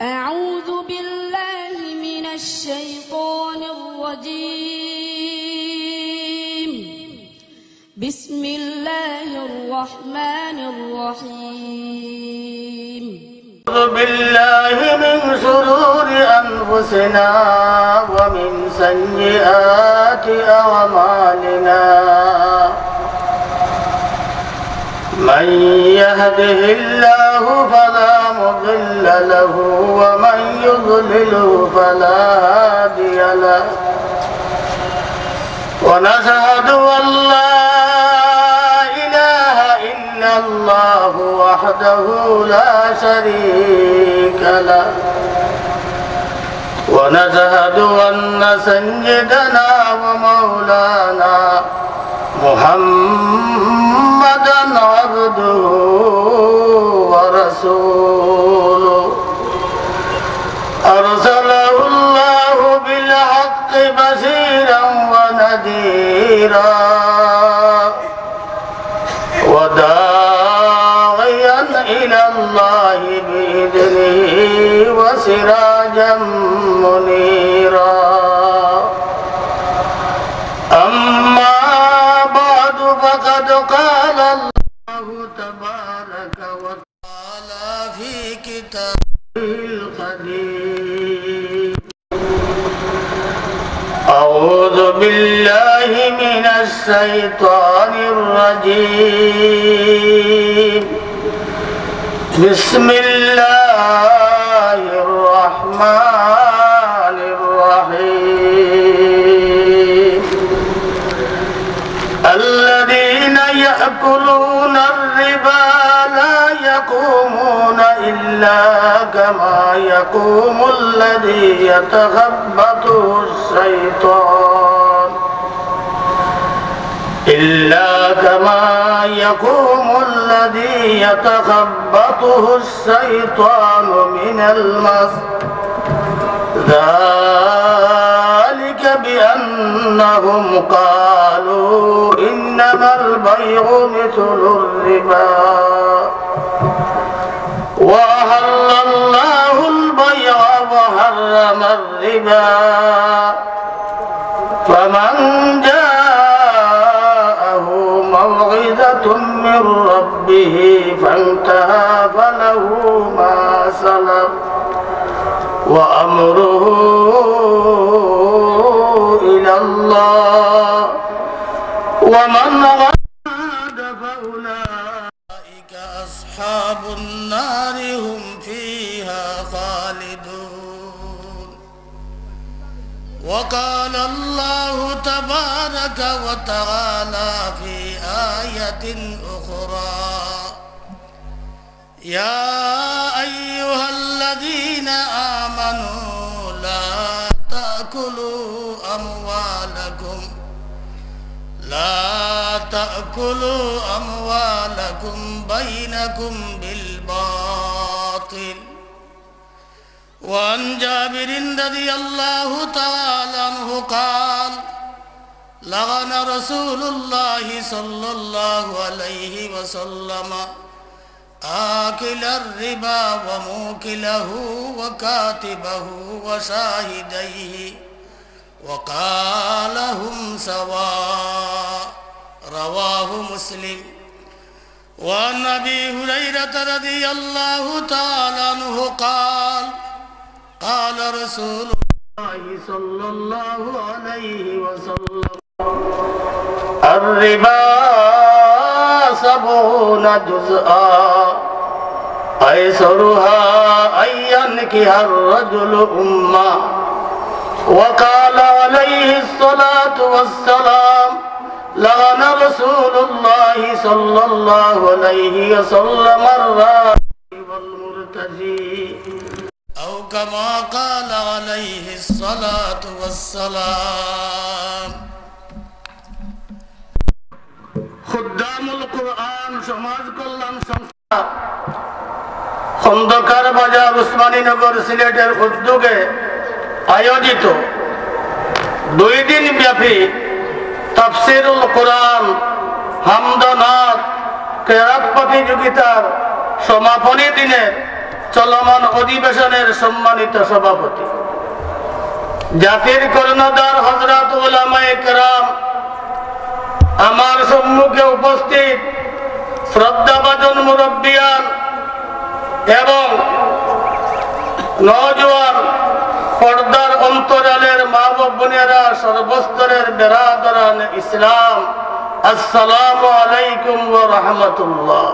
أعوذ بالله من الشيطان الرجيم. بسم الله الرحمن الرحيم. أعوذ بالله من شرور أنفسنا ومن سيئات أعمالنا. من يهده الله فلا مضل له ومن يضلله فلا هادي له. ونشهد أن لا إله إلا الله وحده لا شريك له. ونشهد أن سيدنا ومولانا محمدا عبده ورسوله أرسله الله بالحق بشيرا ونذيرا وداعيا إلى الله بإذنه وسراجا منيرا. أما بعد فقد قال الله تبارك وتعالى في كتابه القديم: أعوذ بالله من الشيطان الرجيم. بسم الله الرحمن الرحيم. الذين يأكلون الربا لا يقومون إلا كما يقوم الذي يتخبطه الشيطان من المس. ذلك بأنهم قالوا إنما البيع مثل الربا وأحل الله البيع وحرم الربا. فمن جاءه موعظة من ربه فانتهى فله ما سلف وأمره إلى الله ومن عاد فأولئك أصحاب النار هم فيها خالدون. وقال الله تبارك وتعالى في آية أخرى: يا أيها الذين آمنوا لا تأكلوا أموالكم بينكم بالباطل. وعن جابر رضي الله تعالى عنه قال: لعن رسول الله صلى الله عليه وسلم آكل الربا وموكله وكاتبه وشاهديه وقال هم سواء. رواه مسلم. وعن أبي هريرة رضي الله تعالى عنه قال: قال رسول الله صلى الله عليه وسلم: الربا 70 جزءا أيسرها أن ينكح الرجل أمه. وقال عليه الصلاة والسلام: لعن رسول الله صلى الله عليه وسلم الراعي والمرتجي، أو كما قال عليه الصلاة والسلام. খুদ্দামুল কুরআন সমাজ কল্যাণ সংস্থা খন্দকার বাজার উসমানীনগর সিলেটের উদ্যোগে আয়োজিত 2 দিন ব্যাপী তাফসীরুল কুরআন হামদ ও নাত কিরাত প্রতিযোগিতার সমাপনী দিনে চলমান অধিবেশনের সম্মানিত সভাপতি, জাতির কর্ণধার হযরত উলামায়ে কেরাম, আমার সম্মুখে উপস্থিত শ্রদ্ধাভাজন মুরব্বিয়ান এবং নওজোয়ান পর্দার অন্তরালের মা বোনেরা, সর্বস্তরের বেরাদরান ইসলাম, আসসালামু আলাইকুম ওয়া রাহমাতুল্লাহ।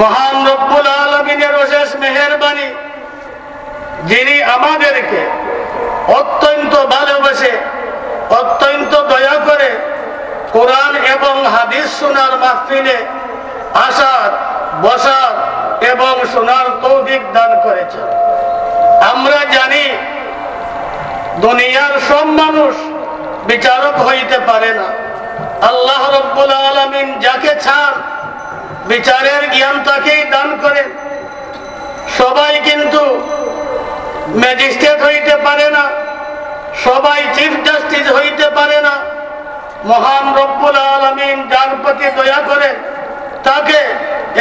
মহান রব্বুল আলামিনের অশেষ মেহেরবানি, যিনি আমাদেরকে অত্যন্ত ভালোবেসে, অত্যন্ত দয়া করে কোরআন এবং হাদিস শোনার মাহফিলে আসার, বসার এবং শোনার তৌফিক দান করেছেন। আমরা জানি দুনিয়ার সব মানুষ বিচারক হইতে পারে না। আল্লাহ রব্বুল আলামিন যাকে চান বিচারের জ্ঞান তাকেই দান করেন। সবাই কিন্তু ম্যাজিস্ট্রেট হইতে পারে না, সবাই চিফ জাস্টিস হইতে পারে না। মহান রব্বুল আলামিন যার প্রতি দয়া করে তাকে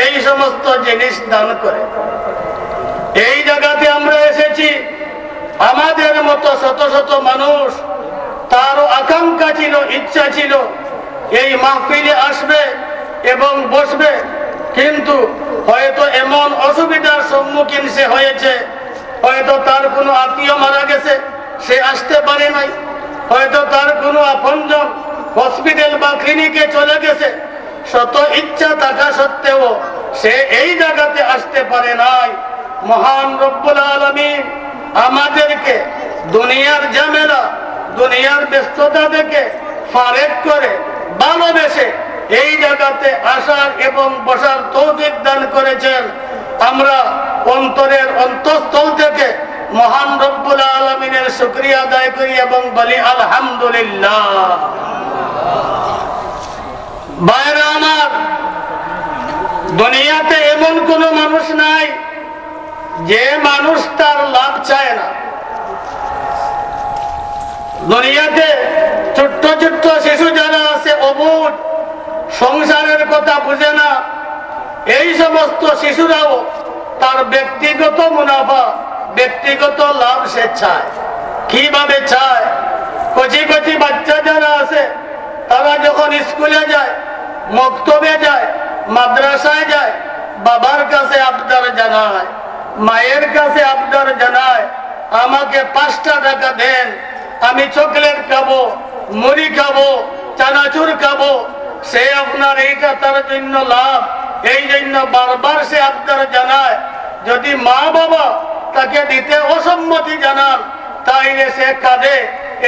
এই সমস্ত জিনিস দান করে। এই জায়গাতে আমরা এসেছি, আমাদের মতো শত শত মানুষ, তারও আকাঙ্ক্ষা ছিল, ইচ্ছা ছিল এই মাহফিলে আসবে এবং বসবে, কিন্তু হয়তো এমন অসুবিধার সম্মুখীন সে হয়েছে, হয়তো তার কোনো আত্মীয় মারা গেছে, সে আসতে পারে নাই, হয়তো তার কোনো আপনজন হসপিটাল বা ক্লিনিকে চলে গেছে, শত ইচ্ছা থাকা সত্ত্বেও সে এই জায়গাতে আসতে পারে নাই। মহান রব্বুল আলামিন আমাদেরকে দুনিয়ার ঝামেলা, দুনিয়ার ব্যস্ততা থেকে ফারেক করে ভালোবেসে এই জায়গাতে আসার এবং বসার তৌফিক দান করেছেন। আমরা অন্তরের অন্তঃস্থল থেকে মহান রব্বুল আলামিনের শুকরিয়া আদায় করি এবং বলি আলহামদুলিল্লাহ। ভাইরা আমার, দুনিয়াতে এমন কোন মানুষ নাই যে মানুষ তার লাভ চায় না। দুনিয়াতে ছোট্ট ছোট্ট শিশু যারা আছে, অবুঝ, সংসারের কথা বুঝে না, এই সমস্ত শিশুরাও তার ব্যক্তিগত মুনাফা, ব্যক্তিগত লাভ সে চায়। কিভাবে চায়? কচি কচি বাচ্চা যারা আছে, তারা যখন স্কুলে যায়, মক্তবে যায়, মাদ্রাসায় যায়, বাবার কাছে আবদার জানায়, মায়ের কাছে আবদার জানায়, আমাকে 5টা টাকা দেন, আমি চকলেট খাবো, মুড়ি খাবো, চানাচুর খাবো। সে আপনার এইটা তার জন্য লাভ, এই জন্য বারবার সে আবদার জানায়। যদি মা বাবা তাকে দিতে অসম্মতি জানান, তাইলে সে কাঁদে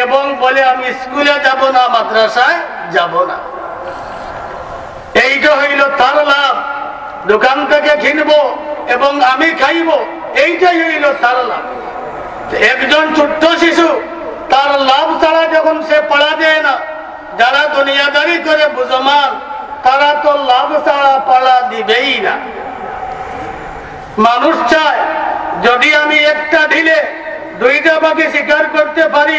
এবং বলে আমি স্কুলে যাব না, মাদ্রাসায় যাব না। এইটা হইল তার লাভ। দোকান থেকে কিনবো এবং আমি খাইবো, এইটাই হইল তার লাভ। একজন ছোট্ট শিশু তার লাভ ছাড়া যখন সে পড়া দেয় না, যারা দুনিয়াদারি করে বুঝমান, তারা তো লাভ ছাড়া পড়া দিবেই না। মানুষ চায় যদি আমি একটা ঢিলে 2টা বাকি শিকার করতে পারি,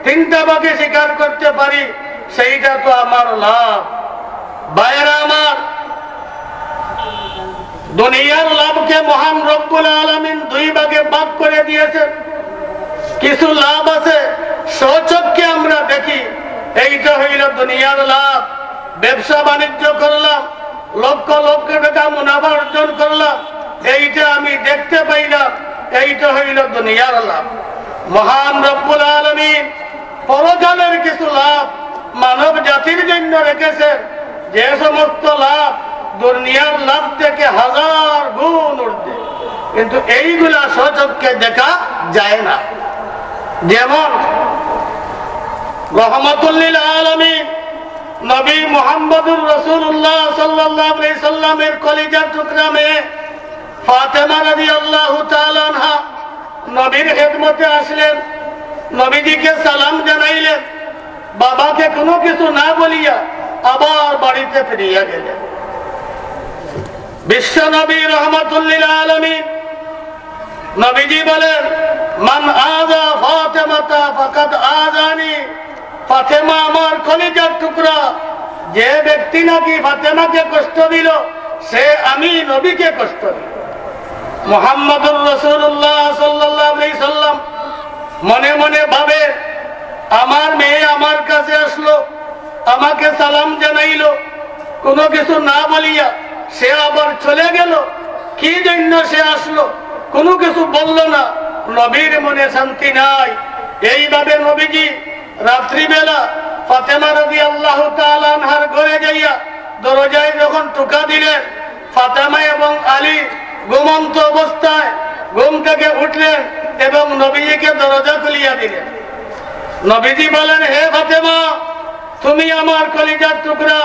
3টা বাকি শিকার করতে পারি, সেইটা তো আমার লাভ। ভাইরা আমার, দুনিয়ার লাভকে মহান রব্বুল আলামিন 2 ভাগে ভাগ করে দিয়েছেন। কিছু লাভ আছে স্বচক্ষে আমরা দেখি, এইটা হইল দুনিয়ার লাভ। ব্যবসা বাণিজ্য করলাম, লক্ষ লক্ষ টাকা মুনাফা অর্জন করলাম, এইটা আমি দেখতে পাইলাম, এইটা হইল দুনিয়ার লাভ। মহান রব্বুল আলামিন পরকালের কিছু লাভ মানব জাতির জন্য রেখেছেন, যে সমস্ত লাভ দুনিয়ার লাভ থেকে 1000 গুণ ঊর্ধ্বে, কিন্তু এইগুলা স্বচক্ষে দেখা যায় না। যেমন রহমাতুল লিল আলামিন নবী মুহাম্মদুর রাসূলুল্লাহ সাল্লাল্লাহু আলাইহি সাল্লামের কলিজার টুকরা মেয়ে ফাতেমা রাদিয়াল্লাহু তাআলা আনহা নবীর খেদমতে আসলেন, নবীজিকে সালাম জানাইলেন, বাবাকে কোনো কিছু না বলিয়া আবার বাড়িতে ফিরিয়া গেলেন। বিশ্ব নবী রহমাতুল লিল আলামিন নবীজি বলেন, মান আযা ফাতেমাতা ফাকাদ আযানি, ফাতেমা আমার কলিজার টুকরা, যে ব্যক্তি নাকি ফাতেমাকে কষ্ট দিল, সে আমি নবীকে কষ্ট দিই। মুহাম্মদুর রাসূলুল্লাহ সাল্লাল্লাহু আলাইহি সাল্লাম মনে মনে ভাবে, আমার মেয়ে আমার কাছে আসলো, আমাকে সালাম জানাইলো, কোনো কিছু না বলিয়া সে আবার চলে গেল। কি জন্য সে আসলো? কোনো কিছু বলল না। নবীর মনে শান্তি নাই। এইভাবে নবীজি রাত্রিবেলা ফাতেমা রাদিয়াল্লাহু তাআলা আনহার ঘরে যাইয়া দরজায় যখন টোকা দিলেন, ফাতেমা এবং আলী ঘুমন্ত অবস্থায় ঘুম থেকে উঠলেন এবং নবীজিকে দরজা খুলিয়া দিলেন। নবীজি বলেন, হে ফাতেমা, তুমি আমার কলিজার টুকরা,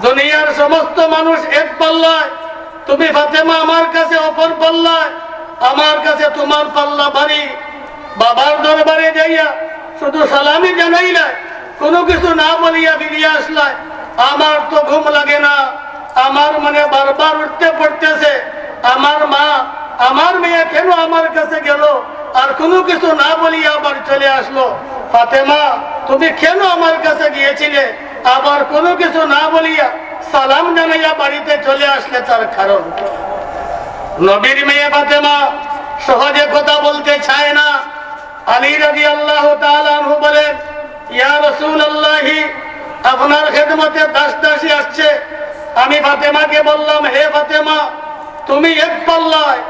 দুনিয়ার সমস্ত মানুষ এক পাল্লায়, তুমি ফাতেমা আমার কাছে অপর পাল্লায়, আমার কাছে তোমার পাল্লা ভারী। বাবার দরবারে যাইয়া শুধু সালামি জানাইলাই, কোনো কিছু না বলিয়া ফিরিয়া আসলাই। আমার তো ঘুম লাগে না, আমার মনে বারবার উঠতে পড়তেছে, আমার মা আমার মেয়ে কেন আমার কাছে গেল আর কোনো কিছু না বলিয়া আবার চলে আসলো। ফাতেমা, তুমি কেন আমার কাছে গিয়েছিলে, আবার কোনো কিছু না বলিয়া সালাম জানাইয়া বাড়িতে চলে আসলে, তার কারণ? নবীর মেয়ে ফাতেমা সহজে কথা বলতে চায় না। আলী রাদিয়াল্লাহু তাআলা আনহু বলেন, ইয়া রাসূলুল্লাহ, আপনার খেদমতে দাস দাসী আসছে। আমি ফাতেমাকে বললাম, হে ফাতেমা, তুমি এক পাল্লায়,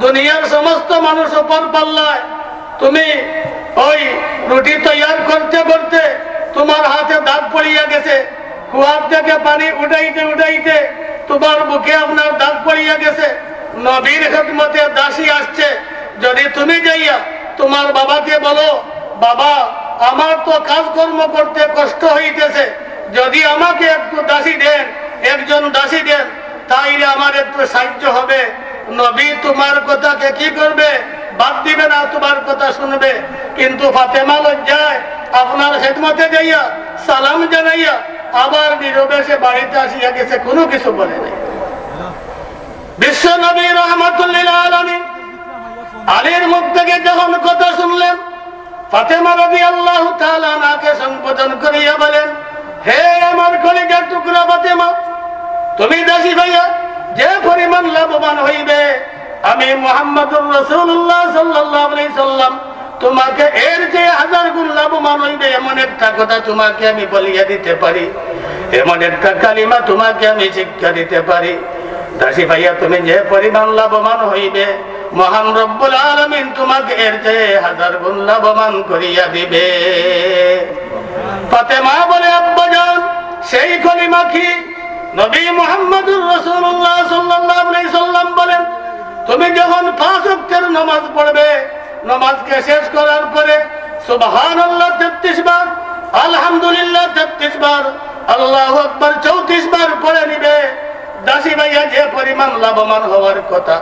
দুনিয়ার সমস্ত মানুষ অপর পাল্লায়। তুমি ওই রুটি তৈয়ার করতে করতে তোমার হাতে দাগ পড়িয়া গেছে, কুয়ার থেকে পানি উঠাইতে উঠাইতে তোমার বুকে আপনার দাগ পড়িয়া গেছে। নবীর খেদমতে দাসী আসছে, যদি তুমি যাইয়া তোমার বাবাকে বলো, বাবা আমার তো কাজকর্ম করতে কষ্ট হইতেছে, যদি আমাকে একটু দাসী দেন, একজন দাসী দেন, তাইলে আমার একটু সাহায্য হবে। নবী তোমার কথাকে কি করবে? বাদ দিবে না, তোমার কথা শুনবে। কিন্তু ফাতেমা লজ্জায় আপনার খেদমতে যাইয়া সালাম জানাইয়া আবার নীরবে সে বাড়িতে আসিয়া গেছে, কোনো কিছু বলে নাই। বিশ্ব নবী রাহমাতুল লিল আলামিন আলীর মুখ থেকে যখন কথা শুনলেন, ফাতেমা রাদিয়াল্লাহু তাআলা আনহাকে সম্বোধন করিয়া বলেন, হে আমার কলিজার টুকরা ফাতেমা, তুমি দাসী ভাইয়া যে পরিমাণ লাভবান হইবে, আমি মুহাম্মদুর রাসূলুল্লাহ সাল্লাল্লাহু আলাইহি সাল্লাম তোমাকে এর চেয়ে 1000 গুণ লাভবান হইবে এমন একটা কথা তোমাকে আমি বলিয়া দিতে পারি, এমন একটা কালিমা তোমাকে আমি শিক্ষা দিতে পারি। দাসী ভাইয়া, তুমি যে পরিমাণ লাভবান হইবে, মহান রব্বুল আলামিন তোমাকে এর চেয়ে 1000 গুণ লাভবান করিয়া দিবে। ফাতেমা বলে, আব্বাজান সেই কালিমা কি? নবী মুহাম্মদুর রাসূলুল্লাহ সাল্লাল্লাহু আলাইহি সাল্লাম বলেন, তুমি যখন 5 ওয়াক্তের নামাজ পড়বে, নামাজকে শেষ করার পরে সুবহানাল্লাহ 33 বার, আলহামদুলিল্লাহ 33 বার, আল্লাহু আকবার 34 বার পড়ে নিবে। দাসী ভাইয়া যে পরিমাণ লাভবান হওয়ার কথা,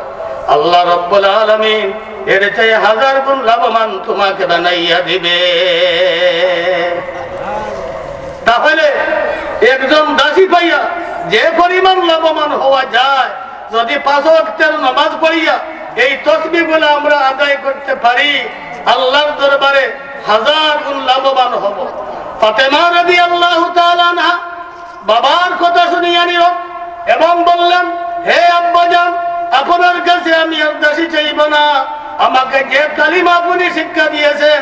আল্লাহ রাব্বুল আলামিন এর চেয়ে 1000 গুণ লাভবান তোমাকে বানাইয়া দিবে। তাহলে একজন দাসী ভাইয়া যে পরিমাণ লাভবান হওয়া যায়, যদি 5 ওয়াক্তের নামাজ পড়িয়া এই তাসবিহগুলো আমরা আদায় করতে পারি, আল্লাহর দরবারে 1000 গুণ লাভবান হব। ফাতেমা রাদিয়াল্লাহু তাআলা আনহা বাবার কথা শুনিয়া নিল এবং বললেন, হে আব্বাজান, আপনার কাছে আমি আর দাসী চাইব না, আমাকে যে কালিমা আপনি শিক্ষা দিয়েছেন,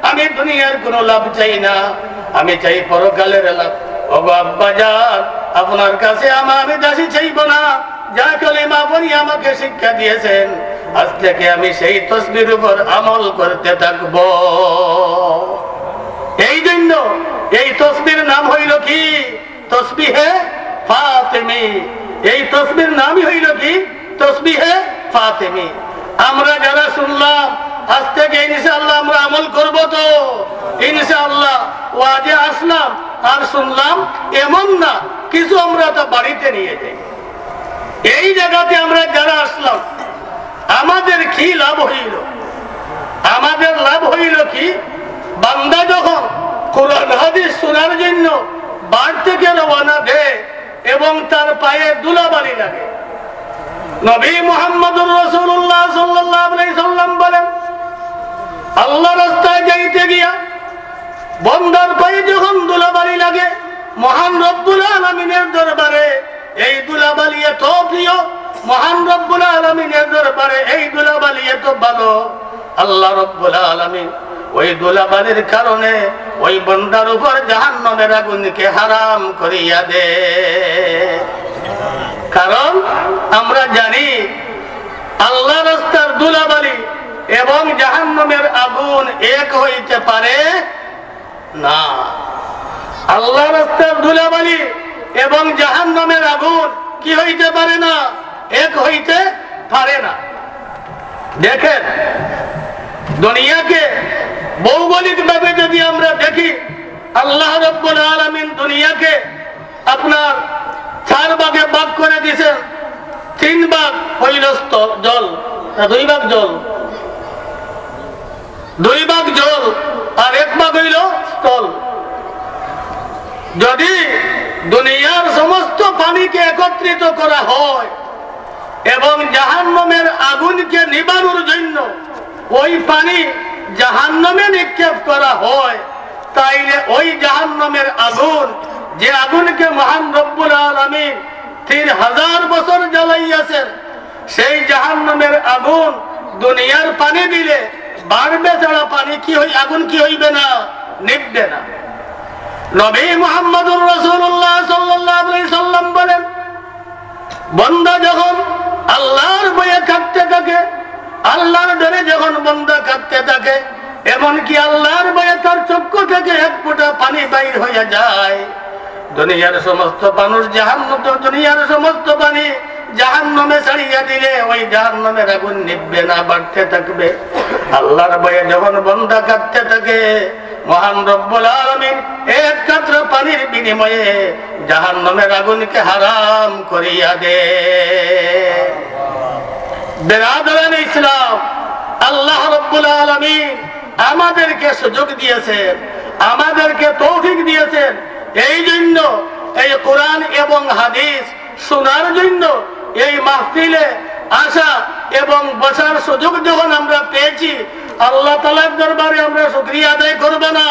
আমি দুনিয়ার কোনো লাভ চাই না, আমি চাই পরকালের লাভ। ওগো আব্বাজান, আপনার কাছে আমি দাসী চাইব না, যা কালিমা আপনি আমাকে শিক্ষা দিয়েছেন, আজ থেকে আমি সেই তাসবিহর উপর আমল করতে থাকব। এই জন্য এই তাসবিহর নাম হইল কি? তাসবিহে ফাতেমি। এই তাসবিহর নামই হইল কি? তাসবিহে ফাতেমি। আমরা যারা শুনলাম, আজ থেকে ইনশাআল্লাহ আমরা আমল করব তো? ইনশাআল্লাহ ওয়াজে আসলাম আর শুনলাম এমন না, কিছু আমরা তো বাড়িতে নিয়ে যাই। এই জায়গাতে আমরা যারা আসলাম, আমাদের কি লাভ হইল? আমাদের লাভ হইল কি? বান্দা যখন কোরআন হাদিস শোনার জন্য বাড়ি থেকে রওনা দেয় এবং তার পায়ে ধুলাবালি লাগে, নবী মুহাম্মদুর রাসূলুল্লাহ সাল্লাল্লাহু আলাইহি সাল্লাম বলেন, আল্লাহ রাস্তায় যাইতে গিয়া বান্দার পায়ে যখন ধুলাবালি লাগে, মহান রব্বুল আলামিনের দরবারে এই ধুলাবালি এত প্রিয়, মহান রব্বুল আলামিনের দরবারে এই ধুলাবালি এত ভালো, আল্লাহ রব্বুল আলামিন ওই ধুলাবালির কারণে ওই বান্দার উপর জাহান্নামের আগুনকে হারাম করিয়া দে। কারণ আমরা জানি আল্লাহ রাস্তার ধুলাবালি এবং জাহান্নামের আগুন এক হইতে পারে না। আল্লাহ রাস্তার ধুলাবালি এবং জাহান্নামের আগুন কি হইতে পারে না? এক হইতে পারে না। দেখেন, দুনিয়াকে ভৌগোলিক ভাবে যদি আমরা দেখি, আল্লাহ রাব্বুল আলামিন দুনিয়াকে আপনার 4 ভাগে ভাগ করে দিয়েছেন। 3 ভাগ হইল জল, 2 ভাগ জল, 2 ভাগ জল আর 1 ভাগ হইল স্থল। যদি দুনিয়ার সমস্ত পানিকে একত্রিত করা হয় এবং জাহান্নামের আগুনকে নিবানোর জন্য ওই পানি জাহান্নামে নিক্ষেপ করা হয়, তাইলে ওই জাহান্নামের আগুন, যে আগুনকে মহান রব্বুল আলামিন 3000 বছর জ্বালাইয়াছেন, সেই জাহান্নামের আগুন দুনিয়ার পানি দিলে বাড়বে ছাড়া পানি কি হই আগুন কি হইবে না, নিভবে না। নবী মুহাম্মদুর রাসূলুল্লাহ সাল্লাল্লাহু আলাইহি সাল্লাম বলেন, বান্দা যখন আল্লাহর ভয়ে কাঁদতে থাকে, আল্লাহর ডরে যখন বান্দা কাঁদতে থাকে, এমনকি আল্লাহর ভয়ে তার চক্ষু থেকে 1 ফোঁটা পানি বাইর হয়ে যায়, দুনিয়ার সমস্ত মানুষ দুনিয়ার সমস্ত পানি জাহান্নামে ছাড়িয়ে দিলে ওই জাহান্নামের আগুন নিভবে না, বাড়তে থাকবে। আল্লাহর ভয়ে যখন বান্দা কাঁদতে থাকে, মহান রব্বুল আলামিন 1 কাতরা পানির বিনিময়ে জাহান্নামের আগুনকে হারাম করিয়া দে। বেরাদরান ইসলাম, আল্লাহ রব্বুল আলামিন আমাদেরকে সুযোগ দিয়েছেন, আমাদেরকে তৌফিক দিয়েছেন। এই জন্য এই কোরআন এবং হাদিস শোনার জন্য এই মাহফিলে আসা এবং বসার সুযোগ যখন আমরা পেয়েছি, আল্লাহ তাআলার দরবারে আমরা শুকরিয়া আদায় করব না?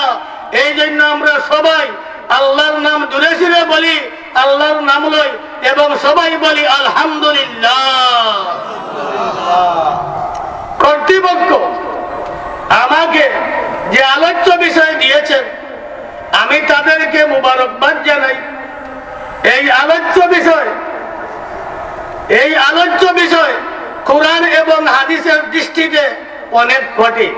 এই জন্য আমরা সবাই আল্লাহর নাম জোরে জোরে বলি, আল্লাহর নাম লই এবং সবাই বলি আলহামদুলিল্লাহ। কর্তৃপক্ষ আমাকে যে আলোচ্য বিষয় দিয়েছেন, আমি তাদেরকে মুবারকবাদ জানাই। এই আলোচ্য বিষয় কোরআন এবং হাদিসের দৃষ্টিতে অনেক কঠিন।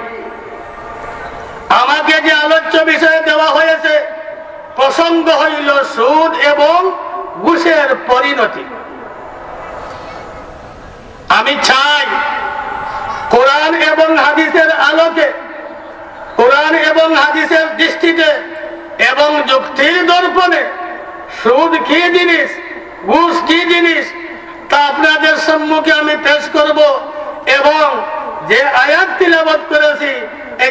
আমাকে যে আলোচ্য বিষয় দেওয়া হয়েছে, প্রসঙ্গ হইল সুদ এবং ঘুষের পরিণতি। আমি চাই কোরআন এবং হাদিসের আলোকে, কোরআন এবং হাদিসের দৃষ্টিতে এবং যুক্তির দর্পণে সুদ কি জিনিস, ঘুষ কি জিনিস, তা আপনাদের সম্মুখে আমি পেশ করব। এবং যে আয়াত তিলাওয়াত করেছি,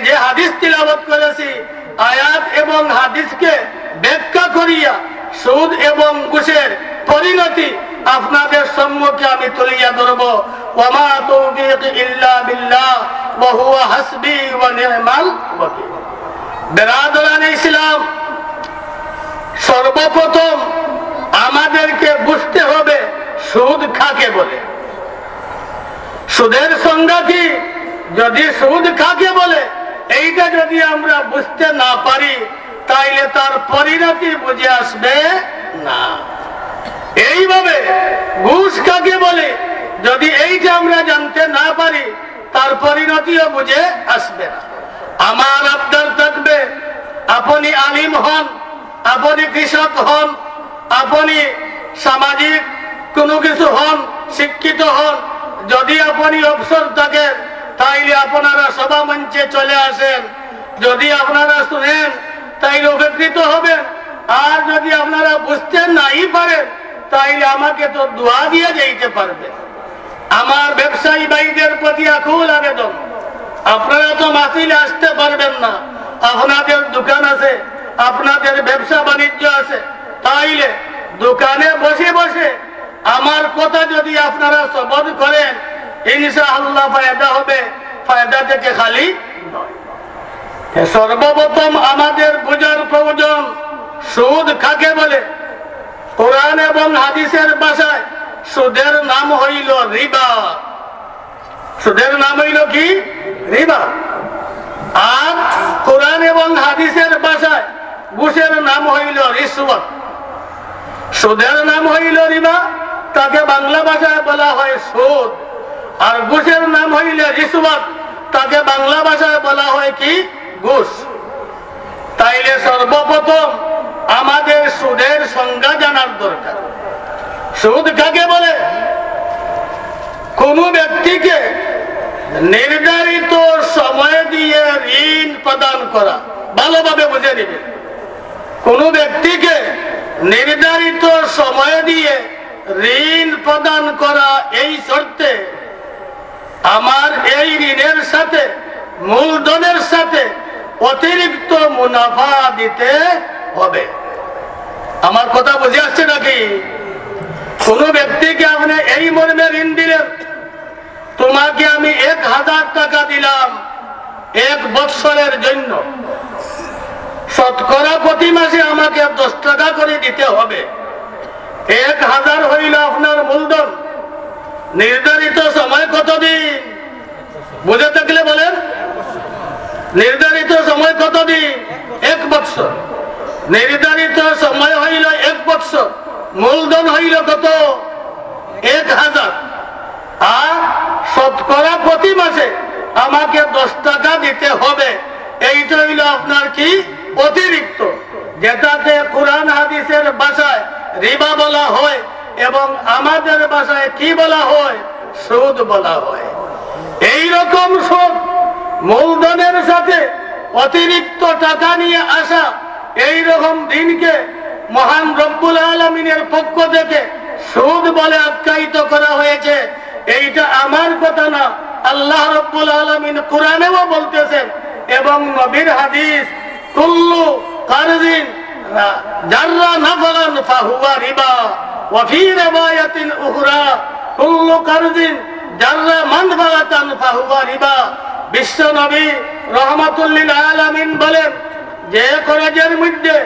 যে হাদিস তিলাওয়াত করেছি, আয়াত এবং হাদিসকে ব্যাখ্যা করিয়া সুদ এবং ঘুষের পরিণতি আপনাদের সম্মুখে আমি তুলিয়া ধরব। ওয়ামা তৌফীক ইল্লা বিল্লাহ ওয়া হুয়া হাসবি ওয়া নি'মাল ওয়াকিল। বেরাদরান ইসলাম, সর্বপ্রথম আমাদেরকে বুঝতে হবে সুদ কাকে বলে, সুদের সংজ্ঞা কি। যদি সুদ কাকে বলে এইটা যদি আমরা বুঝতে না পারি, তাইলে তার পরিণতি বুঝে আসবে না। এইভাবে ঘুষ কাকে বলে যদি এইটা আমরা জানতে না পারি, তার পরিণতিও বুঝে আসবে না। আমার আবদার থাকবে, আপনি আলিম হন, আপনি কৃষক হন, আপনি সামাজিক কোনো কিছু হন, শিক্ষিত হন, যদি আপনি অবসর থাকেন তাইলে আপনারা সভা মঞ্চে চলে আসেন। যদি আপনারা শুনেন তাইলে উপকৃত হবেন, আর যদি আপনারা বুঝতে নাই পারেন তাইলে আমাকে তো দোয়া দিয়ে যেতে পারবে। আমার ব্যবসায়ী ভাইদের প্রতি আকুল আবেদন, আপনারা তো মাহফিলে আসতে পারবেন না, আপনাদের দোকান আছে, আপনাদের ব্যবসা বাণিজ্য আছে, তাইলে দোকানে বসে বসে আমার কথা যদি আপনারা শ্রবণ করেন, ইনশাআল্লাহ ফায়দা হবে, ফায়দা থেকে খালি নয়। সর্বপ্রথম আমাদের বোঝার প্রয়োজন সুদ কাকে বলে। কোরআন এবং হাদিসের ভাষায় সুদের নাম হইল রিবা। সুদের নাম হইল কি? রিবা। আর কোরআন এবং হাদিসের ভাষায় ঘুষের নাম হইল রিশওয়াত। সুদের নাম হইল রিবা, তাকে বাংলা ভাষায় বলা হয় সুদ। আর ঘুষের নাম হইল রিশওয়াত, তাকে বাংলা ভাষায় বলা হয় কি? ঘুষ। তাইলে সর্বপ্রথম আমাদের সুদের সংজ্ঞা জানার দরকার। সুদ কাকে বলে? কোন ব্যক্তিকে নির্ধারিত সময় দিয়ে ঋণ প্রদান করা। ভালোভাবে বুঝে নিবে। কোন ব্যক্তিকে নির্ধারিত সময় দিয়ে ঋণ প্রদান করা, এই শর্তে আমার এই ঋণের সাথে মূলধনের সাথে অতিরিক্ত মুনাফা দিতে হবে। আমার কথা বুঝে আসছে নাকি? কোন ব্যক্তিকে আপনি এই মর্মে ঋণ দিলেন, তোমাকে আমি 1000 টাকা দিলাম 1 বৎসরের জন্য, শতকরা প্রতি মাসে আমাকে 10 টাকা করে দিতে হবে। 1000 হইল আপনার মূলধন। নির্ধারিত সময় কতদিন? বুঝে থাকলে বলেন। নির্ধারিত সময় কতদিন? 1 বৎসর। নির্ধারিত সময় হইল 1 বৎসর। মূলধন হইল কত? 1000। আর শতকরা প্রতি মাসে আমাকে 10 টাকা দিতে হবে। এইটা হইল আপনার কি? অতিরিক্ত, যেটাতে কোরআন হাদিসের ভাষায় রিবা বলা হয় এবং আমাদের ভাষায় কি বলা হয়? সুদ বলা হয়। এই রকম সুদ, মূলধনের সাথে অতিরিক্ত টাকা নিয়ে আসা, এই রকম দিনকে মহান রব্বুল আলামিনের পক্ষ থেকে সুদ বলে আখ্যায়িত করা হয়েছে। এইটা আমার কথা না, আল্লাহ রব্বুল আলামিন কোরআনেও বলতেছেন এবং নবীর হাদিস, কুল্লু কারজিন জাররা নাফারান ফাহুয়া রিবা ওয়া ফি রিওয়ায়াতিন উখরা কুল্লু কারজিন জাররা মানফাআতান ফাহুয়া রিবা। বিশ্ব নবী রাহমাতুল লিল আলামিন বলেন, যে খরচের মধ্যে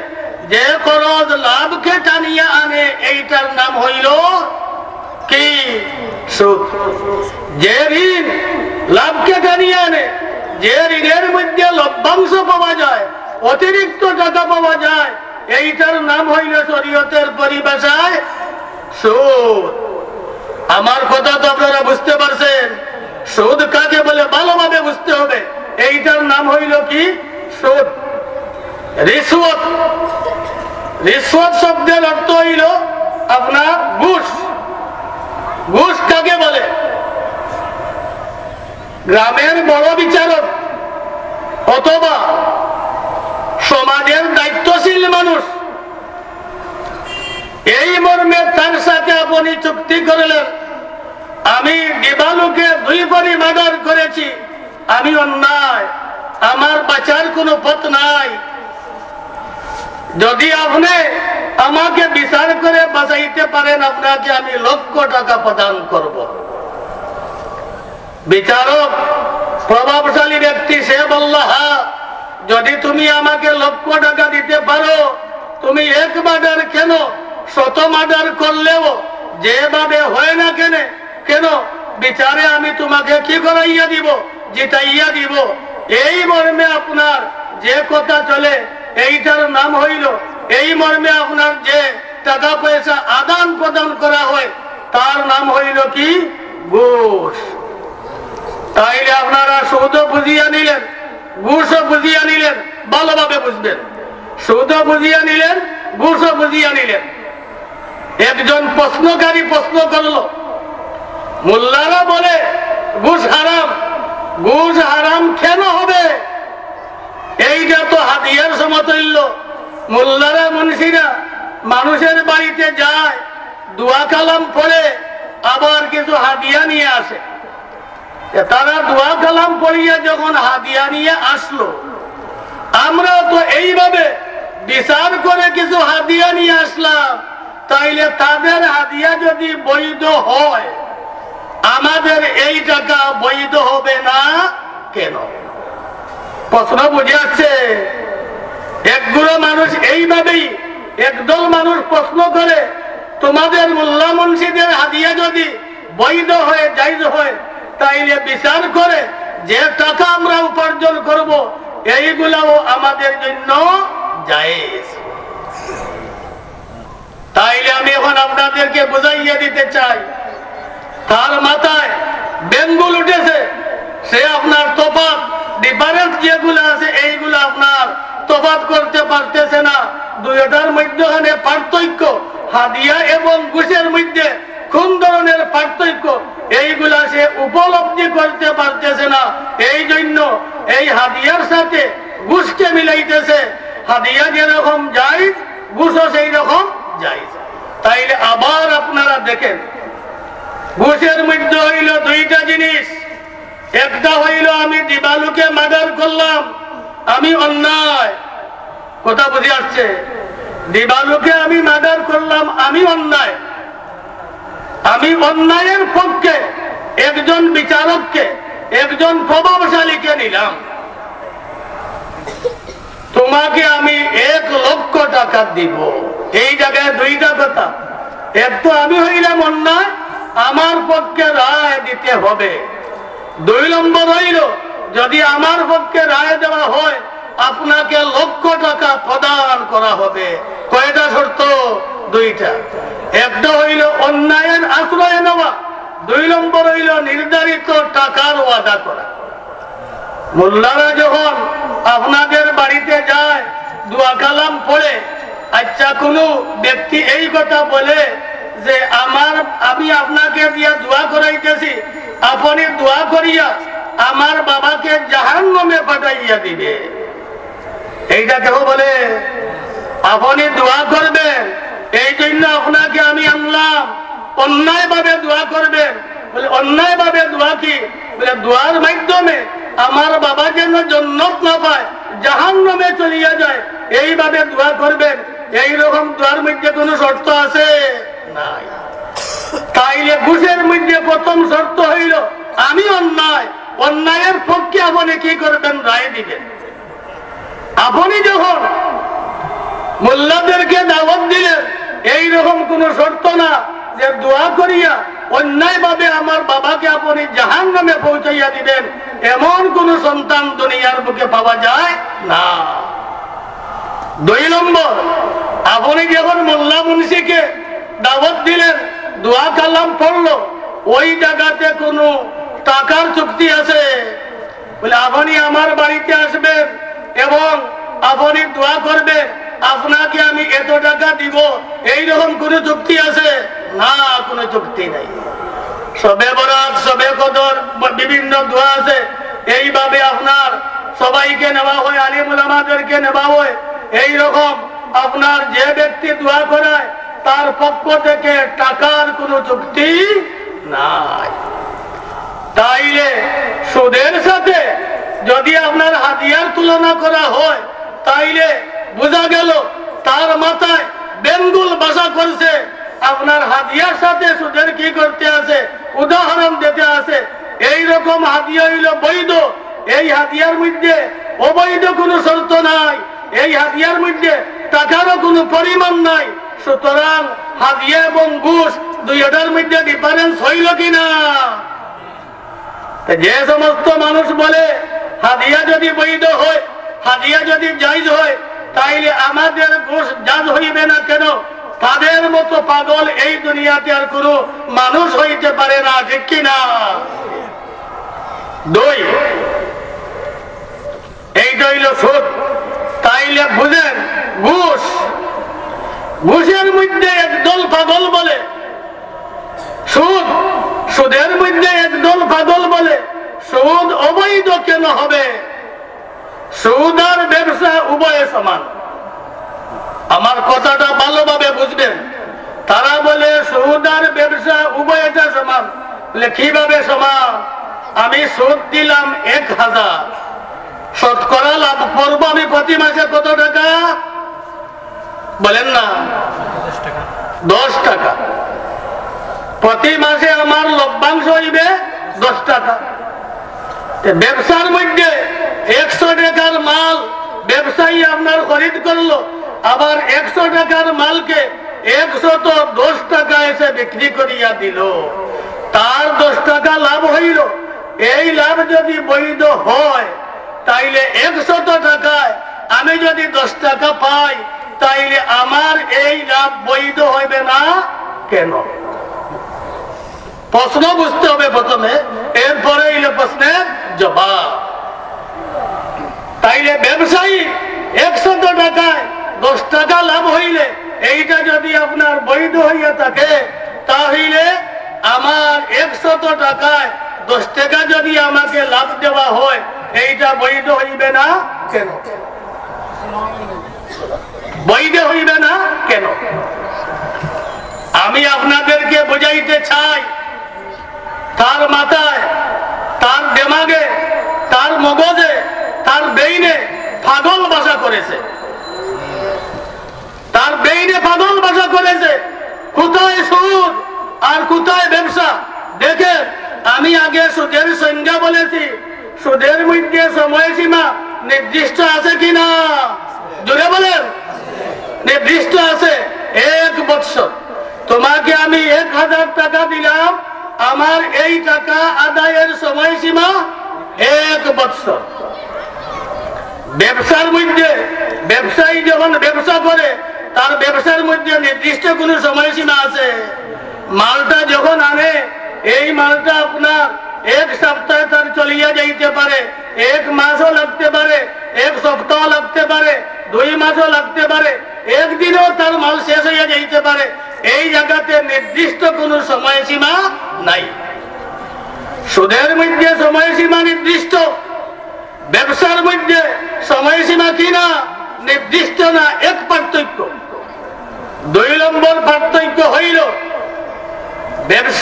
যে খরচ লাভকে টানিয়ে আনে, এইটার নাম হইল কি? সুদ। যে ঋণ লাভকে টানিয়ে আনে, যে ঋণের মধ্যে লভ্যাংশ পাওয়া যায়, অতিরিক্ত টাকা পাওয়া যায়, এইটার নাম হইল শরীয়তের পরিভাষায় সুদ। আমার কথা তো আপনারা বুঝতে পারছেন। সুদ কাকে বলে ভালোভাবে বুঝতে হবে। এইটার নাম হইল কি? সুদ। রিশওয়াত। রিশওয়াত শব্দের অর্থ হইল আপনার ঘুষ। ঘুষ কাকে বলে? গ্রামের বড় বিচারক অথবা সমাজের দায়িত্বশীল মানুষ এই মর্মে তার সাথে আপনি চুক্তি করলেন, আমি দিবালুকে 2 পরি মার্ডার করেছি, আমি অন্যায়, আমার বাঁচার কোনো পথ নাই। যদি আপনি আমাকে বিচার করে বাঁচাইতে পারেন, আপনাকে আমি 1 লক্ষ টাকা প্রদান করব। বিচারক প্রভাবশালী ব্যক্তি, সে বলল, হ্যাঁ, যদি তুমি আমাকে 1 লক্ষ টাকা দিতে পারো, তুমি 1 মার্ডার কেন 100 মার্ডার করলেও যেভাবে হয় না কেন বিচারে আমি তোমাকে কি করাইয়া দিব? জিতাইয়া দিব। এই মর্মে আপনার যে কথা চলে, এইটার নাম হইল, এই মর্মে আপনার যে টাকা পয়সা আদান প্রদান করা হয়, তার নাম হইল কি? ঘুষ। তাইলে আপনারা সুদও বুঝিয়া নিলেন, ঘুষও বুঝিয়া নিলেন। ভালোভাবে বুঝবেন। সুদও বুঝিয়া নিলেন, ঘুষও বুঝিয়া নিলেন। একজন প্রশ্নকারী প্রশ্ন করল, মোল্লারা বলে ঘুষ হারাম, ঘুষ হারাম কেন হবে? এইটা তো হাদিয়ার সমতুল্য। মোল্লারা মুন্সিরা মানুষের বাড়িতে যায়, দোয়া কালাম পড়ে, আবার কিছু হাদিয়া নিয়ে আসে। তারা দোয়া কালাম পড়িয়া যখন হাদিয়া নিয়ে আসলো, আমরা তো এইভাবে বিচার করে কিছু হাদিয়া নিয়ে আসলাম, তাইলে তাদের হাদিয়া যদি বৈধ হয়, আমাদের এই টাকা বৈধ হবে না কেন? প্রশ্ন বুঝে আসছে? একগুলো মানুষ এইভাবেই একদল মানুষ প্রশ্ন করে, তোমাদের মোল্লা মুন্সিদের হাদিয়া যদি বৈধ হয়ে জায়েজ হয়, তাইলে বিচার করে যে টাকা আমরা উপার্জন করব এইগুলাও আমাদের জন্য জায়েজ। তাইলে আমি এখন আপনাদেরকে বুঝাইয়া দিতে চাই, তার মাথায় বেঙ্গুল উঠেছে, সে আপনার তফাৎ ডিফারেন্স যেগুলো আছে এইগুলো আপনার তফাৎ করতে পারতেছে না। দুইটার মধ্যখানে পার্থক্য, হাদিয়া এবং ঘুষের মধ্যে কোন ধরনের পার্থক্য এইগুলা সে উপলব্ধি করতে পারতেছে না। এই জন্য এই হাদিয়ার সাথে ঘুষকে মিলাইতেছে। হাদিয়া যেরকম জায়েজ, ঘুষও সেই রকম জায়েজ। তাইলে আবার আপনারা দেখেন, ঘুষের মধ্যে হইল দুইটা জিনিস। একটা হইল আমি দিবালুকে মার্ডার করলাম, আমি অন্যায়। কথা বুঝে আসছে? দিবালুকে আমি মার্ডার করলাম, আমি অন্যায়। আমি অন্যায়ের পক্ষে একজন বিচারককে, একজন প্রভাবশালীকে নিলাম, তোমাকে আমি 1 লক্ষ টাকা দিব। এই জায়গায় দুইটা কথা। এক তো আমি হইলাম অন্যায়, আমার পক্ষে রায় দিতে হবে। 2 নম্বর হইল, যদি আমার পক্ষে রায় দেওয়া হয় আপনাকে 1 লক্ষ টাকা প্রদান করা হবে। কয়টা শর্ত? 2টা। একটা হইল অন্যায়ের আশ্রয় নেওয়া, 2 নম্বর হইল নির্ধারিত টাকার ওয়াদা করা। মোল্লারা যখন আপনাদের বাড়িতে যায়, দোয়া কালাম পড়ে, আচ্ছা কোন ব্যক্তি এই কথা বলে যে আমি আপনাকে দিয়া দোয়া করাইতেছি, আপনি দোয়া করিয়া আমার বাবাকে জাহান্নামে পাঠাইয়া দিবে, এইটা কেউ বলে? আপনি দোয়া করবেন, এই জন্য আপনাকে আমি আনলাম। অন্যায় ভাবে দোয়া করবেন, বলে অন্যায় ভাবে দোয়া কি? বলে দোয়ার মাধ্যমে আমার বাবা যেন জান্নাত না পায়, জাহান্নামে চলিয়া যায়, এইভাবে দোয়া করবেন। এইরকম দোয়ার মধ্যে কোন শর্ত আছে? নাই। তাইলে ঘুষের মধ্যে প্রথম শর্ত হইল আমি অন্যায়, অন্যায়ের পক্ষে আপনি কি করবেন? রায় দিবেন। আপনি যখন মোল্লাদেরকে দাওয়াত দিলেন, এইরকম কোন শর্ত না যে দোয়া করিয়া অন্যায় ভাবে আমার বাবাকে আপনি জাহান্নামে পৌঁছাইয়া দিবেন, এমন কোন সন্তান দুনিয়ার বুকে পাওয়া যায় না। 2 নম্বর, আপনি যখন মোল্লা মুন্সিকে দাওয়াত দিলেন, দোয়া কালাম পড়লো, ওই জায়গাতে কোন টাকার চুক্তি আছে? বলে আপনি আমার বাড়িতে আসবেন এবং আপনি দোয়া করবেন, আপনাকে আমি এত টাকা দিব, এইরকম কোন চুক্তি আছে? না, কোন চুক্তি নাই। সবে বরাত, সবে কদর, বিভিন্ন দোয়া আছে, এইভাবে আপনার সবাইকে নেওয়া হয়, আলিম উলামাদেরকে নেওয়া হয়। এইরকম আপনার যে ব্যক্তি দোয়া করায় তার পক্ষ থেকে টাকার কোন চুক্তি নাই। তাইলে সুদের সাথে যদি আপনার হাদিয়ার তুলনা করা হয়, তাইলে বোঝা গেল তার মাথায় বেঙ্গুল বাসা করছে। আপনার হাদিয়ার সাথে সুদের কি করতে আছে? উদাহরণ দিতে আছে। এইরকম হাদিয়া হইল বৈধ, এই হাদিয়ার মধ্যে অবৈধ কোনো শর্ত নাই, এই হাদিয়ার মধ্যে টাকারও কোনো পরিমাণ নাই। সুতরাং হাদিয়া এবং ঘুষ দুইটার মধ্যে ডিফারেন্স হইল কিনা? যে সমস্ত মানুষ বলে হাদিয়া যদি বৈধ হয়, হাদিয়া যদি জায়েজ হয়, তাইলে আমাদের ঘুষ জায়েজ হইবে না কেন? তাদের মতো পাগল এই দুনিয়াতে আর কোনো মানুষ হইতে পারে না, ঠিক কিনা? 2, এইটা হইল সুদ। তাইলে বুঝেন, ঘুষের মধ্যে একদল পাগল বলে সুদ, সুদের মধ্যে একদল পাগল বলে সুদ অবৈধ কেন হবে? সুদ আর ব্যবসা উভয় সমান। আমার কথাটা ভালোভাবে বুঝবেন। তারা বলে সুদ আর ব্যবসা উভয়টা সমান। বলে কিভাবে সমান? আমি সুদ দিলাম 1000, শতকরা লাভ করবো আমি প্রতি মাসে কত টাকা? বলেন না, 10 টাকা। প্রতি মাসে আমার লভ্যাংশ হইবে 10 টাকা। ব্যবসার মধ্যে 100 টাকার মাল ব্যবসায়ী আপনার খরিদ করলো, আবার 100 টাকার মালকে 110 টাকা এসে বিক্রি করিয়া দিল, তার 10 টাকা লাভ হইল। এই লাভ যদি বৈধ হয় তাইলে 100 টাকায় আমি যদি 10 টাকা পাই, তাইলে আমার এই লাভ বৈধ হইবে না কেন? প্রশ্ন বুঝতে হবে প্রথমে, এরপরে এলো প্রশ্নের জবাব। তাইলে ব্যবসায়ী 100 টাকায় 10 টাকা লাভ হইলে এইটা যদি আপনার বৈধ হইয়া থাকে, তাহলে আমার 100 টাকায় 10 টাকা যদি আমাকে লাভ দেওয়া হয়, এইটা বৈধ হইবে না কেন? বৈধ হইবে না কেন? আমি আপনাদেরকে বুঝাইতে চাই, তার মাথায়, তার দেমাগে, তার মগজে, তার বেইনে পাগল বাসা করেছে, তার বেইনে পাগল বাসা করেছে। কোথায় সুদ আর কোথায় ব্যবসা? দেখেন, আমি আগে সুদের সংজ্ঞা বলেছি, সুদের মধ্যে সময়সীমা নির্দিষ্ট আছে কিনা? জোরে বলেন। নির্দিষ্ট আছে 1 বছর। তোমাকে আমি 1000 টাকা দিলাম, আমার এই টাকা আদায়ের সময়সীমা 1 বছর। ব্যবসার মধ্যে ব্যবসায়ী যখন ব্যবসা করে, তার ব্যবসার মধ্যে নির্দিষ্ট কোন সময়সীমা আছে? মালটা যখন আনে, এই মালটা আপনার 1 সপ্তাহে তার চলিয়া যাইতে পারে, 1 মাসও লাগতে পারে, 1 সপ্তাহ লাগতে পারে, 2 মাসও লাগতে পারে, 1 দিনও তার মাল শেষ হইয়া যাইতে পারে। এই জায়গাতে নির্দিষ্ট কোন সময়সীমা নাই। সুদের মধ্যে সময়সীমা নির্দিষ্ট, ব্যবসার মধ্যে সময়সীমা কিনা নির্দিষ্ট না, এক পার্থক্য। 2 নম্বর পার্থক্য হইল,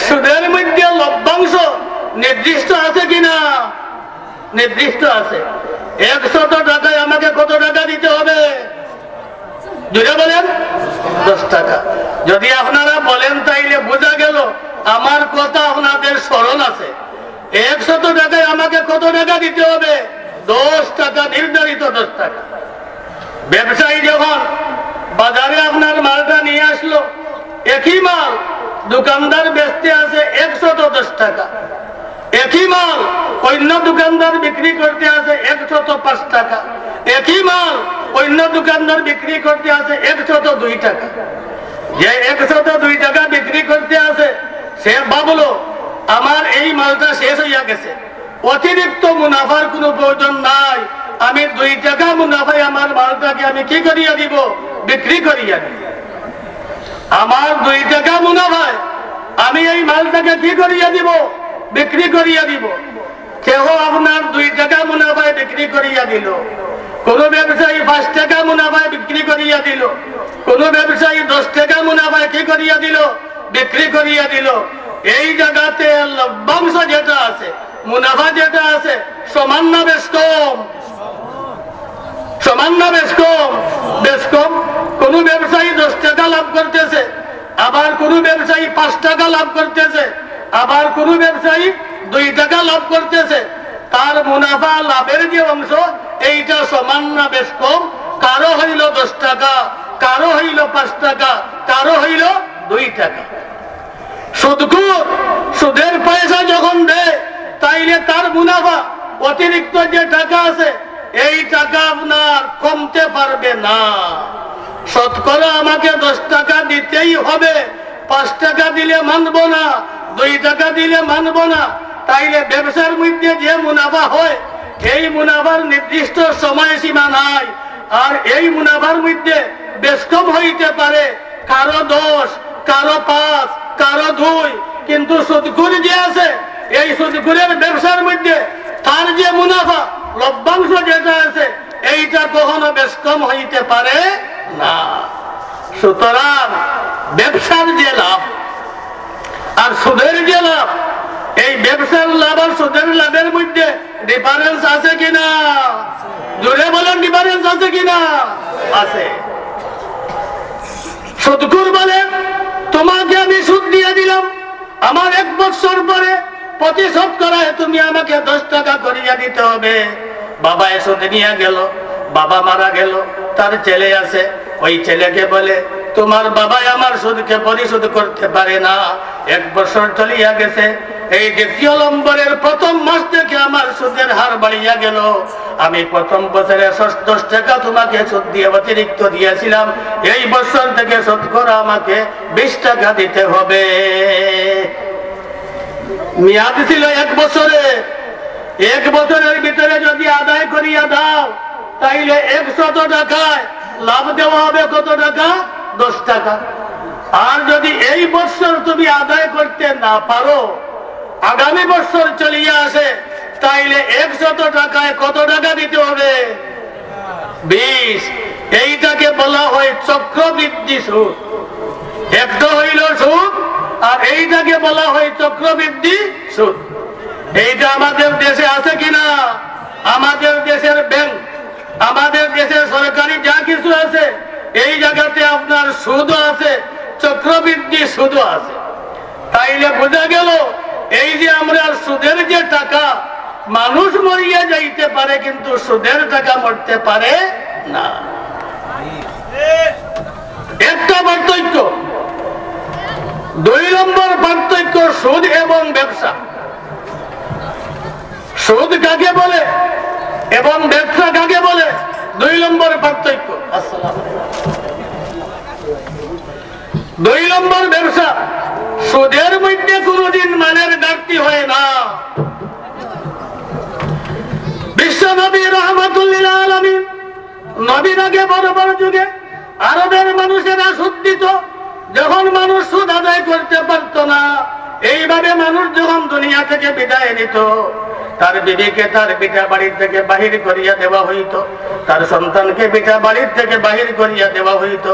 সুদের মধ্যে লভ্যাংশ নির্দিষ্ট আছে কিনা? নির্দিষ্ট আছে। 100 টাকায় আমাকে কত টাকা দিতে হবে? জোরে বলেন। 10 টাকা। যদি আপনারা বলেন তাইলে বোঝা গেল আমার কথা আপনাদের স্মরণ আছে। 100 টাকায় আমাকে কত টাকা দিতে হবে? 10 টাকা, নির্ধারিত 10 টাকা। ব্যবসায়ী যখন বাজারে আপনার মালটা নিয়ে আসলো, একই মাল দোকানদার বেচতে আছে 110 টাকা, একই মাল অন্য দোকানদার বিক্রি করতে আছে 105 টাকা, একই মাল অন্য দোকানদার বিক্রি করতে আছে 102 টাকা। যে 102 টাকা বিক্রি করতে আছে, সে ভাবলো আমার এই মালটা শেষ হইয়া গেছে, অতিরিক্ত মুনাফার কোনো প্রয়োজন নাই, আমি 2 টাকা মুনাফায় আমার মালটাকে আমি কি করিয়া দিব? বিক্রি করিয়া দিব। আমার 2 টাকা মুনাফায় আমি এই মালটাকে কি করিয়া দিব? বিক্রি করিয়া দিব। কেহ আপনার 2 টাকা মুনাফায় বিক্রি করিয়া দিল, কোন ব্যবসায়ী 5 টাকা মুনাফায় বিক্রি করিয়া দিল, কোন ব্যবসায়ী 10 টাকা মুনাফায় কি করিয়া দিল? বিক্রি করিয়া দিল। এই জায়গাতে লভ্যাংশ যেটা আছে, মুনাফা যেটা আছে, সমান না বেশ কম? সমান না বেশ কম? বেশ কম। কোন ব্যবসায়ী 10 টাকা লাভ করতেছে, আবার কোন ব্যবসায়ী 5 টাকা লাভ করতেছে, আবার কোন ব্যবসায়ী 2 টাকা লাভ করতেছে। তার মুনাফা লাভের যে অংশ, এইটা সমান না বেশ কম? কারো হইল 10 টাকা, কারো হইল 5 টাকা, কারো হইল 2 টাকা। সুদখোর সুদের পয়সা যখন দেয়, তাইলে তার মুনাফা অতিরিক্ত যে টাকা আছে, এই টাকা আপনার কমতে পারবে না। শতকরা আমাকে 10 টাকা দিতেই হবে, 5 টাকা দিলে মানব না, 2 টাকা দিলে মানব না। তাইলে ব্যবসার মধ্যে যে মুনাফা হয়, এই মুনাফার নির্দিষ্ট সময়সীমা নাই। আর এই মুনাফার মধ্যে বেশ কম হইতে পারে, কারো 10, কারো 5, কারো 2। কিন্তু সুদখোর যে আছে, এই সুদখোরের ব্যবসার মধ্যে তার যে মুনাফা, লভ্যাংশ যেটা আছে, এইটা কখনো বেশ কম হইতে পারে না। সুতরাং ব্যবসার যে লাভ আর সুদের যে লাভ, এই ব্যবসার লাভ আর সুদের লাভের মধ্যে ডিফারেন্স আছে কিনা? জোরে বলেন, ডিফারেন্স আছে কিনা? আছে। সুদখোর বলেন, তোমাকে আমি সুদ দিয়ে দিলাম, আমার 1 বছর পরে প্রতিশোধ করায় তুমি আমাকে 10 টাকা করিয়া দিতে হবে। বাবা এসে নিয়ে গেল, বাবা মারা গেল, তার ছেলে আছে, ওই ছেলেকে বলে, তোমার বাবাই আমার সুদকে পরিশোধ করতে পারে না, 1 বছর চলিয়া গেছে, এই দ্বিতীয় নম্বরের প্রথম মাস থেকে আমার সুদের হার বাড়িয়া গেল, আমি প্রথম বছরে 10 টাকা তোমাকে সুদ দিয়ে অতিরিক্ত দিয়েছিলাম, এই বছর থেকে শতকরা আমাকে 20 টাকা দিতে হবে। মেয়াদ ছিল 1 বছরে, 1 বছরের ভিতরে যদি আদায় করিয়া দাও তাইলে 100 টাকায় লাভ দেওয়া হবে কত টাকা? 10 টাকা। আর যদি এই বছর তুমি আদায় করতে না পারো, আগামী বছর চলিয়া আসে, তাইলে 100 টাকায় কত টাকা দিতে হবে? 20। এইটাকে বলা হয় চক্রবৃদ্ধি সুদ। একটা হইল সুদ, আর এইটাকে বলা হয় চক্রবৃদ্ধি সুদ। এইটা আমাদের দেশে আছে কিনা? আমাদের দেশের ব্যাংক, আমাদের দেশের সরকারি যা কিছু আছে, এই জায়গাতে আপনার সুদও আছে, চক্রবৃদ্ধি সুদও আছে। তাইলে বোঝা গেল এই যে আমরা সুদের যে টাকা, মানুষ মরিয়া যাইতে পারে কিন্তু সুদের টাকা মরতে পারে না। একটা পার্থক্য। 2 নম্বর পার্থক্য সুদ এবং ব্যবসা। সুদ কাকে বলে এবং ব্যবসা কাকে বলে, 2 নম্বর পার্থক্য। 2 নম্বর ব্যবসা। সুদের মধ্যে কোনদিন মানের ঘাটতি হয় না। বিশ্ব নবী রাহমাতুল্লিল আলামিন, নবীর আগে বড় বড় যুগে আরবের মানুষেরা সুদ দিত। যখন মানুষ সুদ আদায় করতে পারত না, এইভাবে মানুষ যখন দুনিয়া থেকে বিদায় নিত, তার বিবিকে তার পিতা বাড়ির থেকে বাহির করিয়া দেওয়া হইতো, তার সন্তানকে পিতা বাড়ির থেকে বাহির করিয়া দেওয়া হইতো।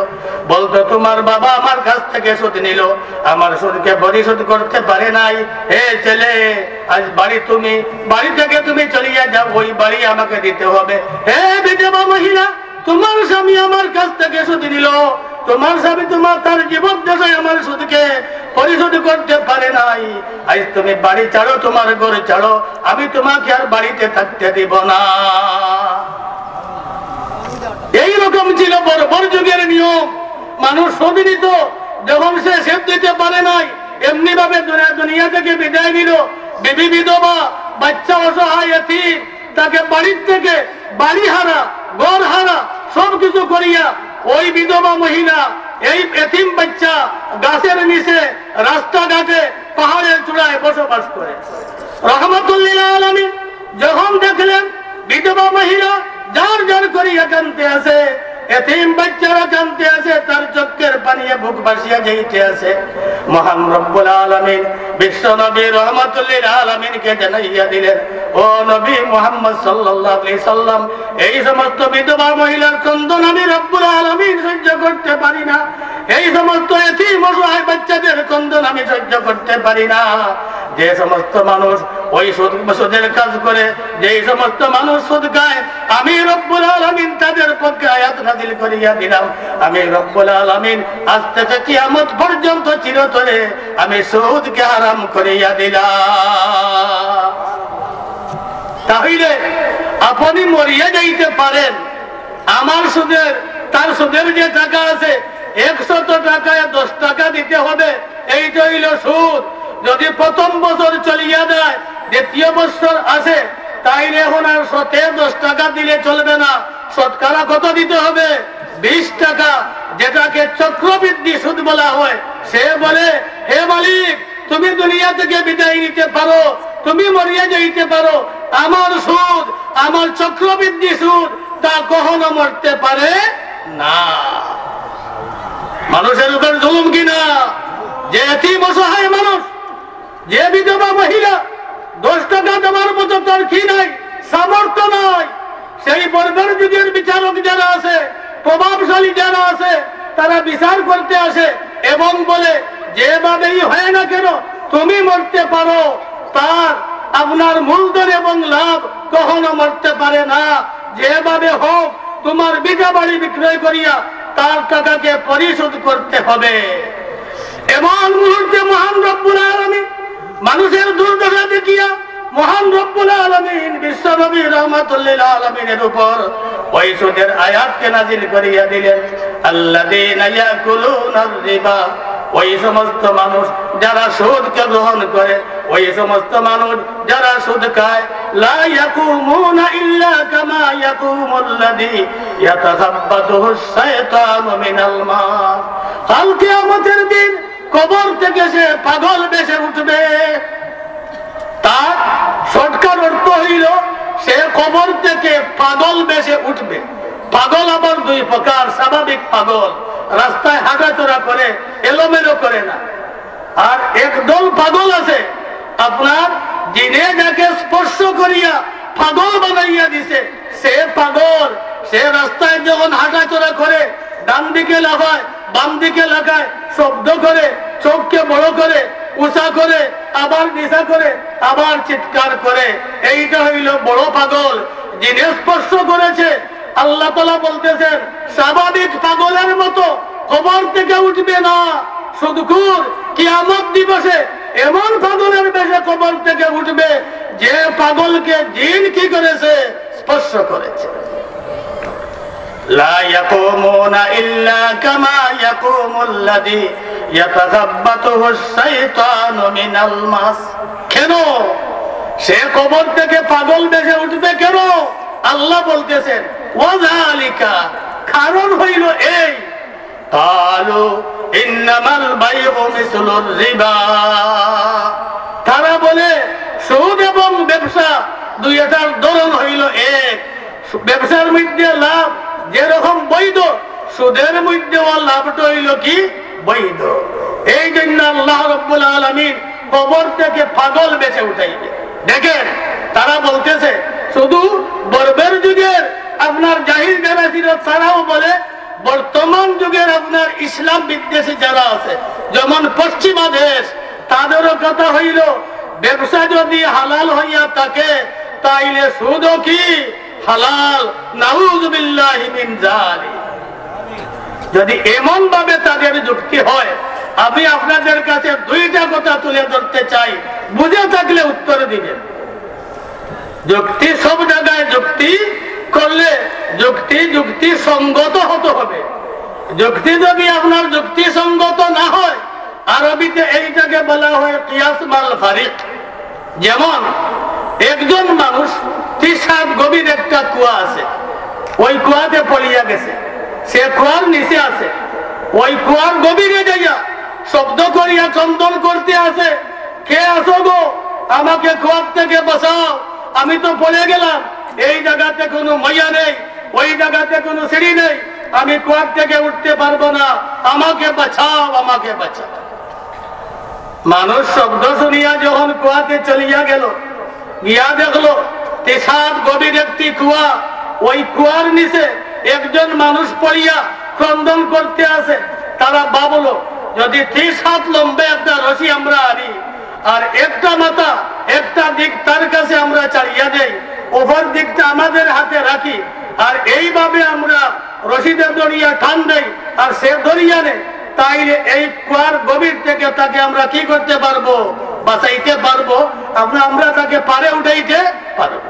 বলতো, তোমার বাবা আমার কাছ থেকে সুদ নিল, আমার সুদকে পরিশোধ করতে পারে নাই, হে ছেলে, আজ বাড়ি থেকে তুমি চলিয়া যাও, ওই বাড়ি আমাকে দিতে হবে। হে বিধবা মহিলা, তোমার স্বামী আমার কাছ থেকে সুদ নিল, তোমার স্বামী তার জীবন দশায় আমার সুদকে পরিশোধ করতে পারে নাই, আজ তুমি বাড়ি ছাড়ো, তোমার ঘর ছাড়ো, আমি তোমাকে আর বাড়িতে থাকতে দিব না। এইরকম ছিল বর্বর যুগের নিয়ম। মানুষ সুদ নিত, যখন সে সুদ দিতে পারে নাই, এমনি ভাবে দুনিয়া থেকে বিদায় নিল। বিবি বিধবা, বাচ্চা অসহায় এতিম, তাকে বাড়ির থেকে বাড়ি হারা, ঘর হারা, সবকিছু করিয়া ওই বিধবা মহিলা, এই এতিম বাচ্চা গাছের নিচে, রাস্তাঘাটে, পাহাড়ের চূড়ায় বসবাস করে। রাহমাতুল্লিল আলামিন যখন দেখলেন বিধবা মহিলা যার যার করিয়া কানতে আছে, এতিম বাচ্চারা কানতে আছে, তার চোখের পানিয়ে বুক ভাসিয়া যাইতে আছে, মহান রব্বুল আলামিন বিশ্ব নবী রাহমাতুল্লিল আলামিনকে জানাইয়া দিলেন, ও নবী মুহাম্মদ সাল্লাল্লাহু আলাইহি সাল্লাম, এই সমস্ত বিধবা মহিলার ক্রন্দন আমি রব্বুল আলামিন সহ্য করতে পারি না, এই সমস্ত এতিম অসহায় বাচ্চাদের ক্রন্দন আমি সহ্য করতে পারি না। যে সমস্ত মানুষ ওই সুদের কাজ করে, যে সমস্ত মানুষ সুদ খায়, আমি রব্বুল আলামিন তাদের পক্ষে আয়াত নাযিল করিয়া দিলাম, আমি রব্বুল আলামিন আজ থেকে কিয়ামত পর্যন্ত চিরতরে আমি সুদকে হারাম করিয়া দিলাম। তাহলে আপনি মরিয়া যাইতে পারেন, আমার সুদের, তার সুদের যে টাকা আছে 100 টাকায় 10 টাকা দিতে হবে, এইটা হইল সুদ। যদি প্রথম বছর চলিয়া যায়, দ্বিতীয় বছর আসে, তাইলে এখন আর 10 টাকা দিলে চলবে না, শতকরা কত দিতে হবে? 20 টাকা, যেটাকে চক্রবৃদ্ধি সুদ বলা হয়। সে বলে, হে মালিক, তুমি দুনিয়া থেকে বিদায় নিতে পারো, তুমি মরিয়া যাইতে পারো, আমার সুদ, আমার চক্রবৃদ্ধি সুদ, তা কখনো মরতে পারে না। মানুষের উপর জুলুম কিনা? যে এতিম অসহায় মানুষ, যে বিধবা মহিলা, 10 টাকা দেওয়ার মতো তার কি নাই, সামর্থ্য নাই, সেই বর্বর যুগের বিচারক যারা আছে, প্রভাবশালী যারা আছে, তারা বিচার করতে আসে এবং বলে, যেভাবেই হয় না কেন তুমি মরতে পারো, তার আপনার মূলধন এবং লাভ কখনো মরতে পারে না। যেভাবে হোক তোমার বিঘা বাড়ি বিক্রয় করিয়া তার টাকাকে পরিশোধ করতে হবে। এমন মুহূর্তে মহান রব্বুল আলামিন মানুষের দুর্দশা দেখিয়া মহান রব্বুল আলামিন বিশ্ব নবী রাহমাতুল্লিল আলামিনের উপর ওই সুদের আয়াতকে নাযিল করিয়া দিলেন। আল্লাযীনা ইয়াকুলুনার রিবা, ওই সমস্ত মানুষ যারা সুদকে গ্রহণ করে, ওই সমস্ত মানুষ যারা সুদ খায়, লা ইয়াকুমুনা ইল্লা কামা ইয়াকুমুল্লাযী ইয়াতাখাব্বাতুহুশ শাইতানু মিনাল মাস। কাল কিয়ামতের দিন কবর থেকে সে পাগল বেশে উঠবে। তার শর্টকাট অর্থ হইল সে কবর থেকে পাগল বেশে উঠবে। পাগল আবার দুই প্রকার, স্বাভাবিক পাগল, রাস্তায় হাঁটাচলা করে, এলোমেলো করে না। আর একদল পাগল আছে আপনার জিনে যাকে স্পর্শ করিয়া পাগল বানাইয়া দিছে, সে পাগল। সে রাস্তায় যখন হাঁটাচলা করে ডান দিকে লাগায়, বাম দিকে লাগায়, শব্দ করে, চোখকে বড় করে, উঁচা করে, আবার নিচা করে, আবার চিৎকার করে। এইটা হইল বড় পাগল, জিনে স্পর্শ করেছে। আল্লাহ তাআলা বলতেছেন স্বাভাবিক পাগলের মতো কবর থেকে উঠবে না, সুদখোর কিয়ামত দিবসে এমন পাগলের বেশে কবর থেকে উঠবে যে পাগলকে জিন কি করেছে? স্পর্শ করেছে। লা ইয়াকুমুনা ইল্লা কামা ইয়াকুমুল্লাযী ইয়াতাখাব্বাতুহুশ শাইতানু মিনাল মাস। কেন সে কবর থেকে পাগল বেশে উঠবে? কেন? আল্লাহ বলতেছেন ওয়াযালিকা, কারণ হইল এই, কালু ইন্নামাল বাইউ মিসলুর রিবা, তারা বলে সুদ এবং ব্যবসা দুইটার ধরন হইল এক। ব্যবসার মধ্যে লাভ যেরকম বৈধ, সুদের মধ্যে লাভটা হইল কি? বৈধ। এই জন্য আল্লাহ রাব্বুল আলামিন কবর থেকে পাগল বেঁচে উঠাইবে। দেখেন তারা বলতেছে শুধু বর্বের যুগের আপনার জাহিল যারা ছিল তারাও বলে, বর্তমান যুগের আপনার ইসলাম বিদ্বেষী যারা আছে, যেমন পশ্চিমা দেশ, তাদেরও কথা হইল ব্যবসা যদি হালাল হইয়া থাকে তাইলে সুদও কি হালাল। নাউযু বিল্লাহি মিন যালিক। যদি এমন ভাবে তাদের যুক্তি হয়, আমি আপনাদের কাছে দুইটা কথা তুলে ধরতে চাই, বুঝে থাকলে উত্তর দিবেন। যুক্তি সব জায়গায় যুক্তি করলে যুক্তি সঙ্গত হতে হবে। যুক্তি যদি আপনার যুক্তি সঙ্গত না হয়, আরবিতে এইটাকে বলা হয় কিয়াস মাল ফারিক। যেমন একজন মানুষ 30 হাত গভীর একটা কুয়া আছে, ওই কুয়াতে পড়িয়া গেছে, সে কুয়ার নিচে আছে, ওই কুয়ার গভীরে যাইয়া শব্দ করিয়া চন্দন করতে আছে, কে আসো গো, আমাকে কুয়ার থেকে বাঁচাও, আমি তো পড়ে গেলাম, এই জায়গাতে কোনো মাইয়া নেই, ওই জায়গাতে কোনো সিঁড়ি নেই, আমি কুয়ার থেকে উঠতে পারবো না, আমাকে বাঁচাও, আমাকে বাঁচাও। মানুষ শব্দ শুনিয়া যখন কুয়াতে চলিয়া গেল, গিয়া দেখলো 30 হাত গভীর একটি কুয়া, ওই কুয়ার নিচে একজন মানুষ পড়িয়া ক্রন্দন করতে আছে। তারা ভাবলো যদি 30 হাত লম্বে একটা রশি আমরা আনি, আর একটা মাথা একটা দিক তার কাছে আমরা চালিয়ে দেই, ওপর দিকটা আমাদের হাতে রাখি, আর এইভাবে আমরা রশিদে দড়িয়া টান দেই, আর সে দড়িয়া নেই, তাইলে এই কুয়ার গভীর থেকে তাকে আমরা কি করতে পারবো? বাঁচাইতে পারবো, আমরা তাকে পারে উঠাইতে পারবো।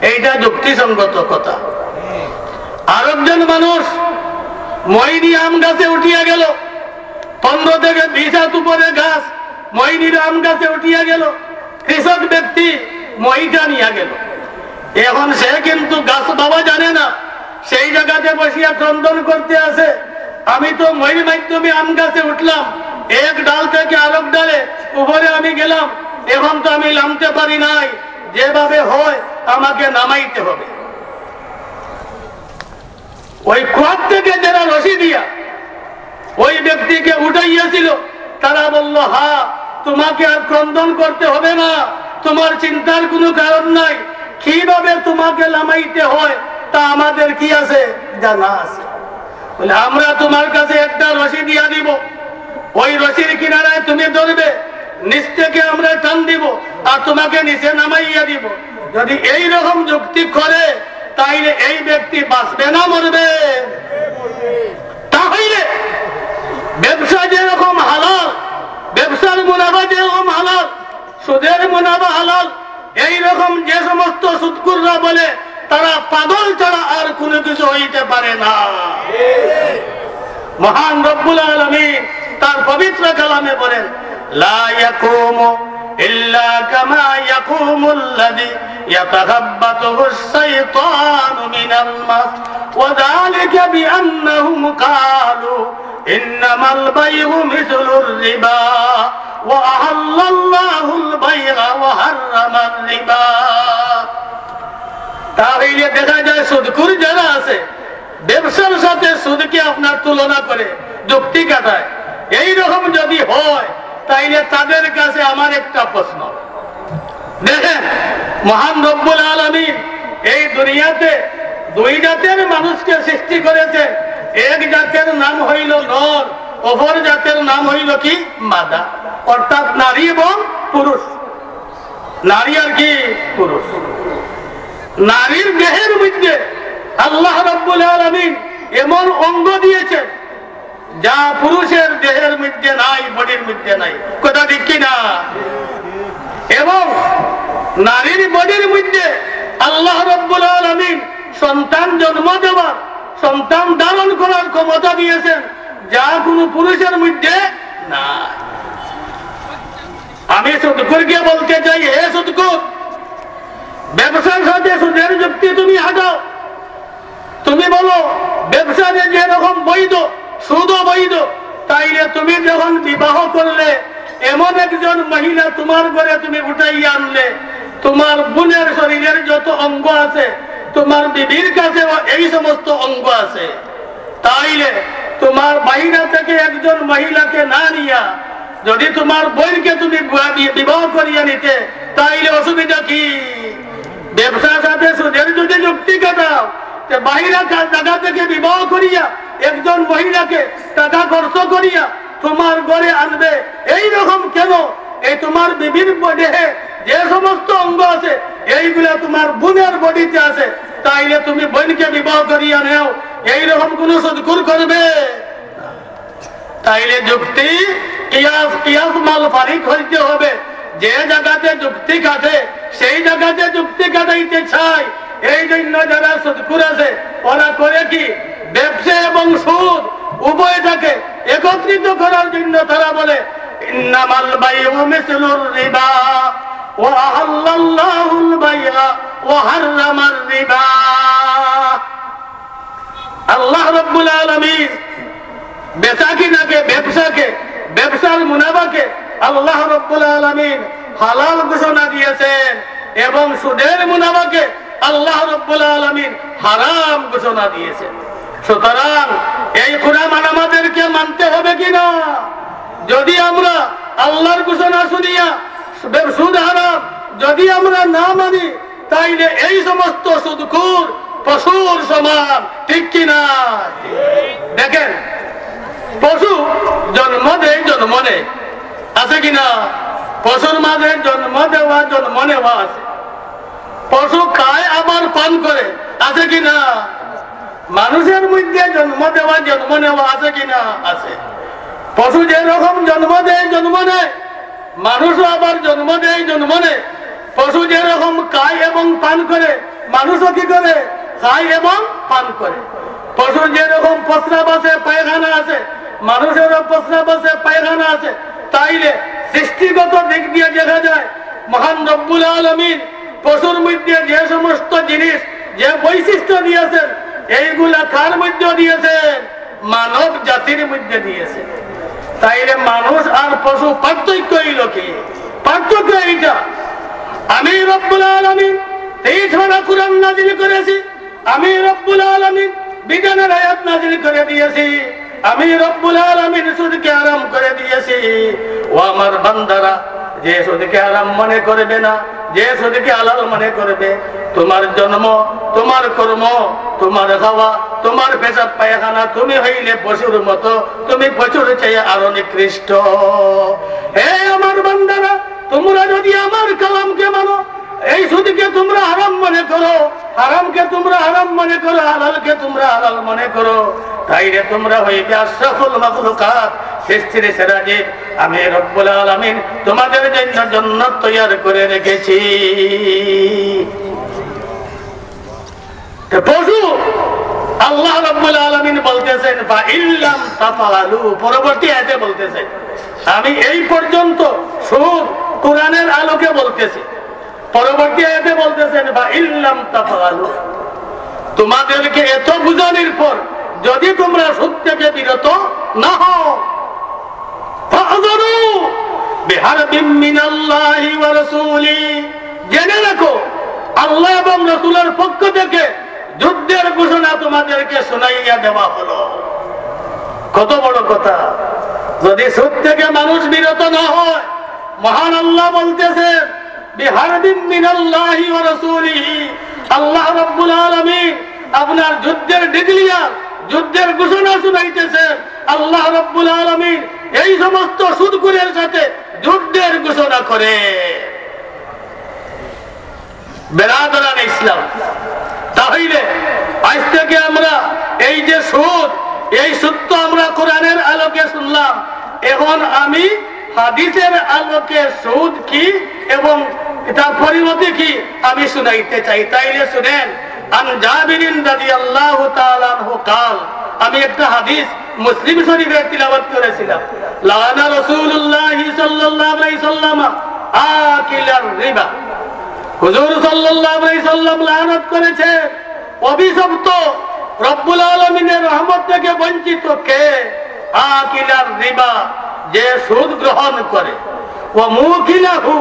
এইটা যুক্তিসঙ্গত কথা। আরেকজন মানুষ মইনি আম গাছে উঠিয়া গেল, 15 থেকে 20 হাত উপরে গাছ, মইনির আম গাছে উঠিয়া গেল, কৃষক ব্যক্তি মইটা নিয়ে গেল। এখন সে কিন্তু গাছ বাবা জানে না, সেই জায়গাতে বসিয়া ক্রন্দন করতে আছে, আমি তো মইর মাধ্যমে আম গাছে উঠলাম, এক ডাল থেকে আরেক ডালে উপরে আমি গেলাম, এখন তো আমি নামতে পারি নাই, যেভাবে হয় আমাকে নামাইতে হবে। ওই কুয়ার থেকে যারা রশি দিয়া ওই ব্যক্তিকে উঠাইয়াছিল, তারা বলল হ্যাঁ, তোমাকে আর ক্রন্দন করতে হবে না, তোমার চিন্তার কোনো কারণ নাই, কিভাবে তোমাকে নামাইতে হয় তা আমাদের কি আছে? জানা আছে। বলে আমরা তোমার কাছে একটা রশি দিয়া দিব, ওই রশির কিনারায় তুমি ধরবে, নিচ থেকে আমরা টান দিব, আর তোমাকে নিচে নামাইয়া দিব। যদি এই রকম যুক্তি করে তাইলে এই ব্যক্তি বাঁচবে না মরবে? তাহলে ব্যবসা যেরকম হালাল, ব্যবসার মুনাফা যেরকম হালাল, সুদের মুনাফা হালাল, এই রকম যে সমস্ত সুদখোররা বলে তারা পাগল ছাড়া আর কোনো কিছু হইতে পারে না। মহান রব্বুল আলামিন তার পবিত্র কালামে বলেন, লা ইয়াকুমু ইল্লা কামা ইয়াকুমুল্লাযী ইয়াতাখাব্বাতুহুশ শাইতানু মিনাল মাস ওয়া যালিকা বিআন্নাহুম ক্বালু ইন্নামাল বাই'উ মিসলুর রিবা ওয়া আহাল্লাল্লাহুল বাই'a ওয়া হাররামার রিবা। তাহলে দেখা যায় সুদখোর যারা আছে ব্যবসার সাথে সুদকে আপনার তুলনা করে যুক্তি কাটায়। এইরকম যদি হয় তাইলে তাদের কাছে আমার একটা প্রশ্ন, দেখেন মহান রব্বুল আলামিন এই দুনিয়াতে দুই জাতের মানুষকে সৃষ্টি করেছে। এক জাতের নাম হইল নর, অপর জাতের নাম হইল কি মাদা, অর্থাৎ নারী এবং পুরুষ। নারী আর কি পুরুষ। নারীর দেহের মধ্যে আল্লাহ রাব্বুল আলামিন এমন অঙ্গ দিয়েছেন যা পুরুষের দেহের মধ্যে নাই, বডির মধ্যে নাই। কথা ঠিক কিনা? এবং নারীর বডির মধ্যে আল্লাহ রাব্বুল আলামিন সন্তান জন্ম দেওয়ার, সন্তান ধারণ করার ক্ষমতা দিয়েছেন যা কোনো পুরুষের মধ্যে নাই। আমি সুদখোরকে বলতে চাই, হে সুদখোর, ব্যবসার সাথে সুদের যুক্তি তুমি হাঁটাও। তুমি বলো ব্যবসাতে যেরকম বৈধ সুদও বৈধ, তাইলে তুমি যখন বিবাহ করলে এমন একজন মহিলা তোমার ঘরে তুমি উঠাইয়া আনলে, তোমার বোনের শরীরের যত অঙ্গ আছে তোমার বিবির কাছে এই সমস্ত অঙ্গ আছে। তাইলে তোমার বাইরে থেকে একজন মহিলাকে না নিয়া যদি তোমার বোনকে তুমি বিবাহ করিয়া নিতে, তাইলে অসুবিধা কি? ব্যবসার সাথে সুদের যদি যুক্তি কাটাও, বাহিরা টাকা থেকে বিবাহ করিয়া একজন মহিলাকে টাকা খরচ করিয়া তোমার ঘরে আনবে। এই রকম কেন? এই তোমার বিবির দেহে যে সমস্ত অঙ্গ আছে এইগুলা তোমার বোনের বডিতে আছে, তাইলে তুমি বোনকে বিবাহ করিয়া নেও। এইরকম কোন সুদখোর করবে? তাইলে যুক্তি কিয়াস মাল ফারিক হইতে হবে। যে জায়গাতে যুক্তি কাটে সেই জায়গাতে যুক্তি কাটাইতে চায়। এই জন্য যারা সুদখোর আছে ওরা করে কি, ব্যবসা এবং সুদ উভয়টাকে একত্রিত করার জন্য তারা বলে ইন্নামাল বাই'উ মিসলুর রিবা ওয়া আহাল্লাল্লাহুল বাই'a ওয়া হাররামার রিবা। আল্লাহ রাব্বুল আলামিন বেচাকিনাকে, ব্যবসাকে, ব্যবসার মুনাফাকে আল্লাহ রাব্বুল আলামিন হালাল ঘোষণা দিয়েছেন এবং সুদের মুনাফাকে আল্লাহ রাব্বুল আলামিন হারাম ঘোষণা দিয়েছেন। সুতরাং এই কোরআন আমাদেরকে মানতে হবে কিনা? যদি আমরা আল্লাহর ঘোষণা শুনিয়া সুদ হারাম যদি আমরা না মানি, তাইলে এই সমস্ত সুদখোর পশুর সমান। ঠিক কিনা? দেখেন পশু জন্ম দেয়, জন্ম নেয়, আছে কিনা? পশুর মাঝে জন্ম দেওয়া, জন্ম নেওয়া আছে। পশু খায় আবার পান করে, আছে কিনা? মানুষের মধ্যে জন্ম দেওয়া, জন্ম নেওয়া আছে কিনা? আছে। পশু যেরকম জন্ম দেয়, জন্ম নেয়, মানুষও আবার জন্ম দেয়, জন্ম নেয়। পশু যেরকম খায় এবং পান করে, মানুষও কি করে? খায় এবং পান করে। পশু যেরকম প্রস্রাব আছে, পায়খানা আছে, মানুষেরও প্রস্রাব আছে, পায়খানা আছে। তাইলে সৃষ্টিগত দিক দিয়ে দেখা যায় মহান রব্বুল আলামিন পশুর মধ্যে যে সমস্ত জিনিস, যে বৈশিষ্ট্য দিয়েছেন, এইগুলা কার মধ্যে দিয়েছেন? মানব জাতির মধ্যে দিয়েছেন। তাইলে মানুষ আর পশু পার্থক্য হইল কি? পার্থক্য এইটা, আমি রব্বুল আলামিন 23 বার কুরআন নাযিল করেছি, আমি রব্বুল আলামিন বিধানের আয়াত নাযিল করে দিয়েছি, আমি রব্বুল আলামিন সুদকে হারাম করে দিয়েছি। ও আমার বান্দারা, যে সুদকে হারাম মনে করবে না, যে সুদকে হালাল মনে করবে, তোমার জন্ম, তোমার কর্ম, তোমার খাওয়া, তোমার পেশাব পায়খানা, তুমি হইলে পশুর মতো, তুমি পশুর চেয়ে আরো নিকৃষ্ট। হে আমার বান্দারা, তোমরা যদি আমার কালামকে মানো, এই সুদকে তোমরা হারাম মনে করো, হারামকে তোমরা হারাম মনে করো, হালালকে তোমরা হালাল মনে করো, তাইলে তোমরা হইবে আশরাফুল মাখলুকাত, সৃষ্টির সেরা জীব। আমি রব্বুল আলামিন তোমাদের জন্য জান্নাত তৈরি করে রেখেছি। পশু আল্লাহ রাব্বুল আলামিন বলতেছেন ফা ইল্লাম তাফআলু, পরবর্তী আয়াতে বলতেছেন, আমি এই পর্যন্ত সুদ কোরআনের আলোকে বলতেছি, পরবর্তী আয়াতে বলতেছেন ফা ইল্লাম তাফআলু, তোমাদেরকে এত বুঝানোর পর যদি তোমরা সুদ থেকে বিরত না হও, ফাযরু বিহারবিম মিনাল্লাহি ওয়া রাসূলি, জেনে রাখো আল্লাহ এবং রাসূলের পক্ষ থেকে যুদ্ধের ঘোষণা তোমাদেরকে শোনাইয়া দেওয়া হলো। কত বড় কথা! যদি সুদ থেকে মানুষ বিরত না হয়, মহান আল্লাহ বলতেছেন বিহারবিম মিনাল্লাহি ওয়া রাসূলিহি, আল্লাহ রাব্বুল আলামিন আপনার যুদ্ধের ডিক্লিয়ার, যুদ্ধের ঘোষণা শুনাইতেছেন। আল্লাহ রাব্বুল আলামিন এই সমস্ত সুদখোরের সাথে যুদ্ধের ঘোষণা করে। বেরাদরান ইসলাম, তাহলে আজ থেকে আমরা এই যে সুদ, এই সুদ তো আমরা কোরআনের আলোকে শুনলাম, এখন আমি হাদিসের আলোকে সুদ কি এবং তার পরিণতি কি আমি শুনাইতে চাই। তাইলে শুনেন, আন জাবিরিন রাদিয়াল্লাহু তাআলা আনহু قال, আমি একটা হাদিস মুসলিম শরীফে তিলাওয়াত করেছিলাম, লানা রাসূলুল্লাহ সাল্লাল্লাহু আলাইহি সাল্লাম আকিলার রিবা, হুজুর সাল্লাল্লাহু আলাইহি সাল্লাম লানত করেছে, অভিশপ্ত, রব্বুল আলামিনের রহমত থেকে বঞ্চিত কে? আকিলার রিবা, যে সুদ গ্রহণ করে, ও মুকিলাহু,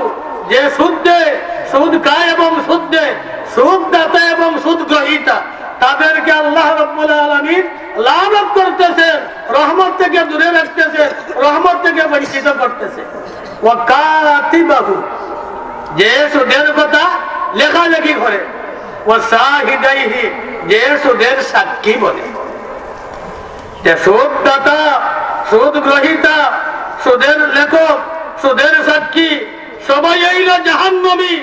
যে সুদ দেয়, সুদ খায় এবং সুদ দেয়, সুদ দাতা এবং সুদ গ্রহীতা, তাদেরকে আল্লাহ রাব্বুল আলামিন লানত করতেছেন, রহমত থেকে দূরে রাখতেছেন, রহমত থেকে বঞ্চিত করতেছেন। ও কাতিবাহু, যে সুদের কথা লেখালেখি করে, ও শাহিদাইহি, যে সুদের সাক্ষী বলে। যে সুদ দাতা, সুদ গ্রহীতা, সুদের লেখক, সুদের সাক্ষী সবাই হইল জাহান্নামী,